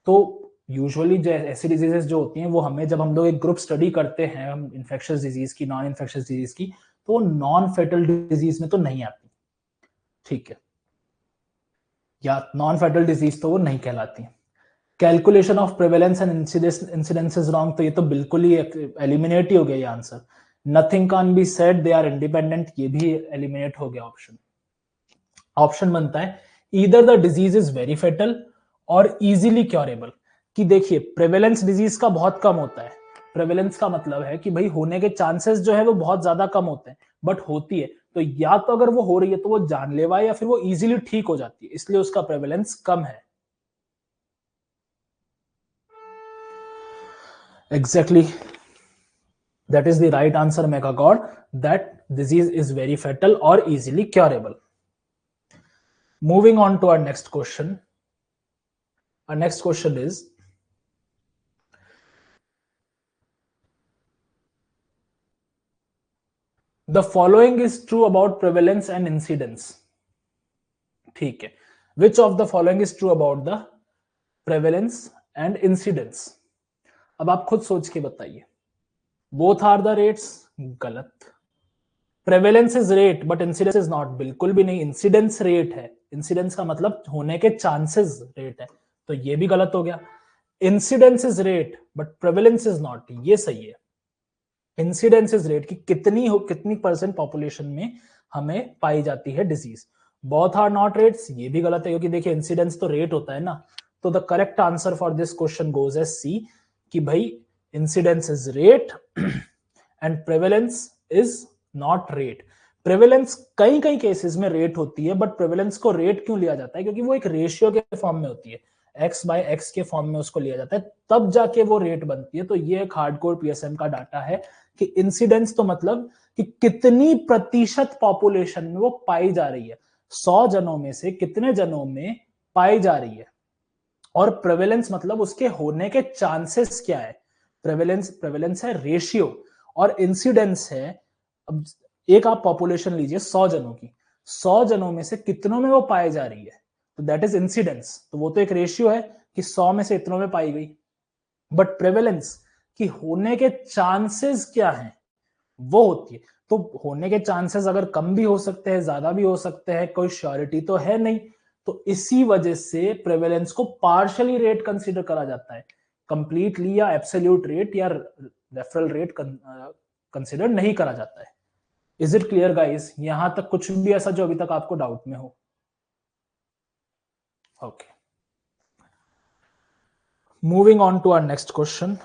A: तो यूजुअली जो ऐसी डिजीजेस जो होती हैं वो हमें, जब हम लोग एक ग्रुप स्टडी करते हैं इन्फेक्शियस डिजीज की, नॉन इन्फेक्शियस डिजीज की, तो वो नॉन फेटल डिजीज में तो नहीं आती, ठीक है, या नॉन फेटल डिजीज तो वो नहीं कहलाती। Calculation of prevalence and incidence is wrong, तो ये तो बिल्कुल ही एलिमिनेट ही हो गया ये answer. Nothing can be said they are independent, ये भी एलिमिनेट हो गया ऑप्शन। ऑप्शन बनता है either the disease is very fatal और इजीली क्योरेबल। कि देखिए प्रेवलेंस डिजीज का बहुत कम होता है, प्रेवलेंस का मतलब है कि भाई होने के चांसेस जो है वो बहुत ज्यादा कम होते हैं, बट होती है, तो या तो अगर वो हो रही है तो वो जानलेवा है या फिर वो इजीली ठीक हो जाती है, इसलिए उसका प्रेवलेंस कम है। Exactly, that is the right answer, Mega God. That disease is very fatal or easily curable. Moving on to our next question. Our next question is, the following is true about prevalence and incidence, ठीक है, which of the following is true about the prevalence and incidence. अब आप खुद सोच के बताइए, both are the rates, गलत। Prevalence is rate but incidence is not, बिल्कुल भी नहीं, इंसिडेंस रेट है, इंसिडेंस का मतलब होने के चांसेस रेट है, तो ये भी गलत हो गया। Incidence is rate but prevalence is not, ये सही है। इंसिडेंस इज रेट कि कितनी परसेंट पॉपुलेशन में हमें पाई जाती है disease. Both are not rates, ये भी गलत है, क्योंकि देखिए इंसिडेंस तो रेट होता है ना। तो the correct answer for this question goes as C, कि भाई incidence is rate and prevalence is not rate. Prevalence कई कई केसेस में रेट होती है, बट प्रेवलेंस को रेट क्यों लिया जाता है? क्योंकि वो एक रेशियो के फॉर्म में होती है, x बाय x के फॉर्म में उसको लिया जाता है, तब जाके वो रेट बनती है। तो ये एक हार्डकोर पीएसएम का डाटा है कि इंसिडेंस तो मतलब कि कितनी प्रतिशत पॉपुलेशन में वो पाई जा रही है, 100 जनों में से कितने जनों में पाई जा रही है। और प्रेवलेंस मतलब उसके होने के चांसेस क्या है। प्रेवलेंस है रेशियो, और इंसिडेंस है, अब एक आप पॉपुलेशन लीजिए 100 जनों की, 100 जनों में से कितनों में वो पाई जा रही है, तो दैट इज इंसिडेंस। तो वो तो एक रेशियो है कि 100 में से इतनों में पाई गई। बट प्रेवलेंस कि होने के चांसेस क्या हैं, वो होती है। तो होने के चांसेस अगर कम भी हो सकते हैं, ज्यादा भी हो सकते हैं, कोई श्योरिटी तो है नहीं। तो इसी वजह से प्रेवलेंस को पार्शियली रेट कंसीडर करा जाता है, कंप्लीटली या एब्सोल्यूट रेट या रेफरल रेट कंसीडर नहीं करा जाता है। Is it clear guys? यहां तक कुछ भी ऐसा जो अभी तक आपको डाउट में हो? Okay, moving on to our next question.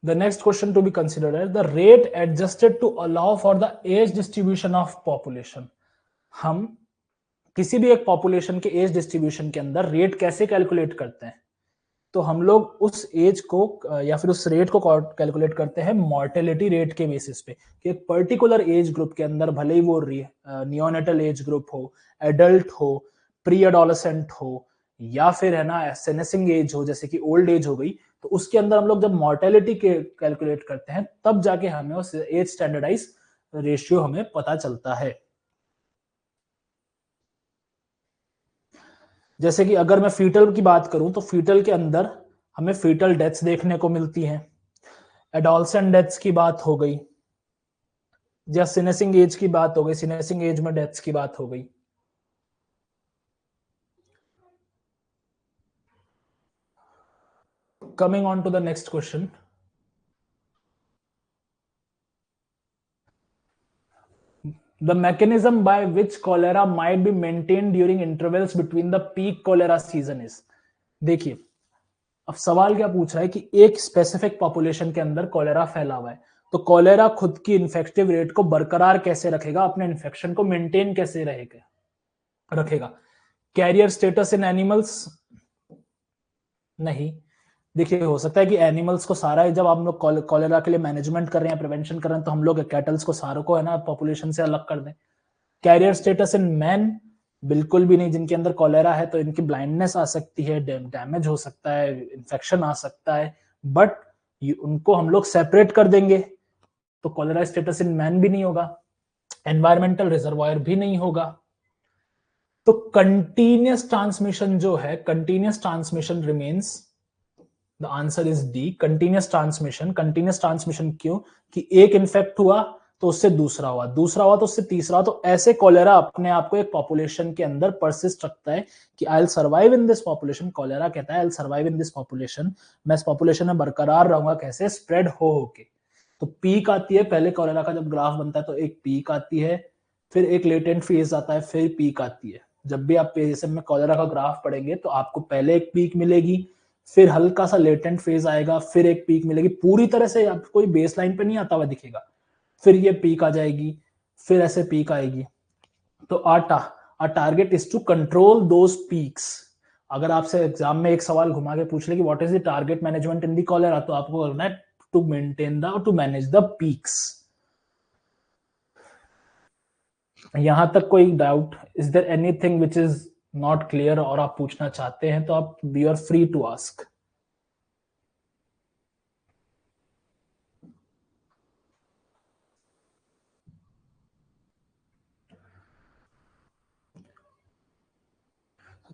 A: The next question to be considered is the rate adjusted to allow for the age distribution of population. हम किसी भी एक पॉपुलेशन के एज डिस्ट्रीब्यूशन के अंदर रेट कैसे कैलकुलेट करते हैं? तो हम लोग उस एज को या फिर उस रेट को कैलकुलेट करते हैं मॉर्टेलिटी रेट के बेसिस पे, कि एक पर्टिकुलर एज ग्रुप के अंदर, भले ही वो नियोनेटल एज ग्रुप हो, एडल्ट हो, प्री एडोलेसेंट हो, या फिर है ना सेनेसिंग एज हो, जैसे कि ओल्ड एज हो गई, तो उसके अंदर हम लोग जब मॉर्टेलिटी के कैलकुलेट करते हैं, तब जाके हमें उस एज स्टैंडर्डाइज रेशियो हमें पता चलता है। जैसे कि अगर मैं फीटल की बात करूं, तो फीटल के अंदर हमें फीटल डेथ्स देखने को मिलती हैं, एडोलसेंट डेथ्स की बात हो गई, या सीनेसिंग एज की बात हो गई, सीनेसिंग एज में डेथ्स की बात हो गई। Coming on to the next question, the mechanism by which cholera might be maintained during intervals between the peak cholera season is। देखिए, अब सवाल क्या पूछ रहा है कि एक स्पेसिफिक पॉपुलेशन के अंदर कॉलेरा फैला हुआ है, तो कॉलेरा खुद की इन्फेक्टिव रेट को बरकरार कैसे रखेगा, अपने इन्फेक्शन को मेंटेन कैसे रखेगा? Carrier status in animals? नहीं। देखिए, हो सकता है कि एनिमल्स को सारा, जब हम लोग कॉलेरा के लिए मैनेजमेंट कर रहे हैं, प्रिवेंशन कर रहे हैं, तो हम लोग कैटल्स को सारों को है ना पॉपुलेशन से अलग कर दें। Carrier status in man? बिल्कुल भी नहीं। जिनके अंदर कॉलेरा है तो इनकी ब्लाइंडनेस आ सकती है, डैमेज हो सकता है, इन्फेक्शन आ सकता है, बट उनको हम लोग सेपरेट कर देंगे, तो कॉलेरा स्टेटस इन मैन भी नहीं होगा, एनवायरमेंटल रिजर्वायर भी नहीं होगा। तो कंटिन्यूअस ट्रांसमिशन जो है, continuous transmission remains, the answer is D, continuous transmission. Continuous transmission क्यों? कि एक इन्फेक्ट हुआ तो उससे दूसरा हुआ, दूसरा हुआ तो उससे तीसरा, तो ऐसे कॉलेरा अपने आप को एक पॉपुलेशन के अंदर परसिस्ट रखता है कि I will survive in this population. Cholera कहता है I will survive in this population, मैं इस पॉपुलेशन में बरकरार रहूंगा, कैसे? स्प्रेड हो के। तो पीक आती है, पहले कॉलेरा का जब ग्राफ बनता है तो एक पीक आती है, फिर एक लेटेंट फेज आता है, फिर पीक आती है। जब भी आप पीएसएम में कॉलेरा का ग्राफ पढ़ेंगे तो आपको पहले एक पीक मिलेगी, फिर हल्का सा लेटेंट फेज आएगा, फिर एक पीक मिलेगी, पूरी तरह से आपको कोई बेस लाइन पे नहीं आता हुआ दिखेगा, फिर ये पीक आ जाएगी, फिर ऐसे पीक आएगी। तो our target is to control those peaks. अगर आपसे एग्जाम में एक सवाल घुमा के पूछ ले कि what is the target management in the cholera, तो आपको करना है to maintain the, to manage the peaks. यहां तक कोई doubt? Is there anything which is not clear और आप पूछना चाहते हैं तो आप be are free to ask.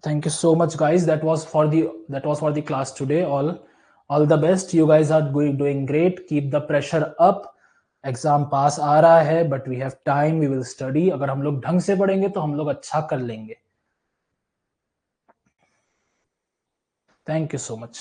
A: Thank you so much, guys. That was for the class today. All the best. You guys are doing great. Keep the pressure up. Exam पास आ रहा है, but we have time, we will study. अगर हम लोग ढंग से पढ़ेंगे तो हम लोग अच्छा कर लेंगे. Thank you so much.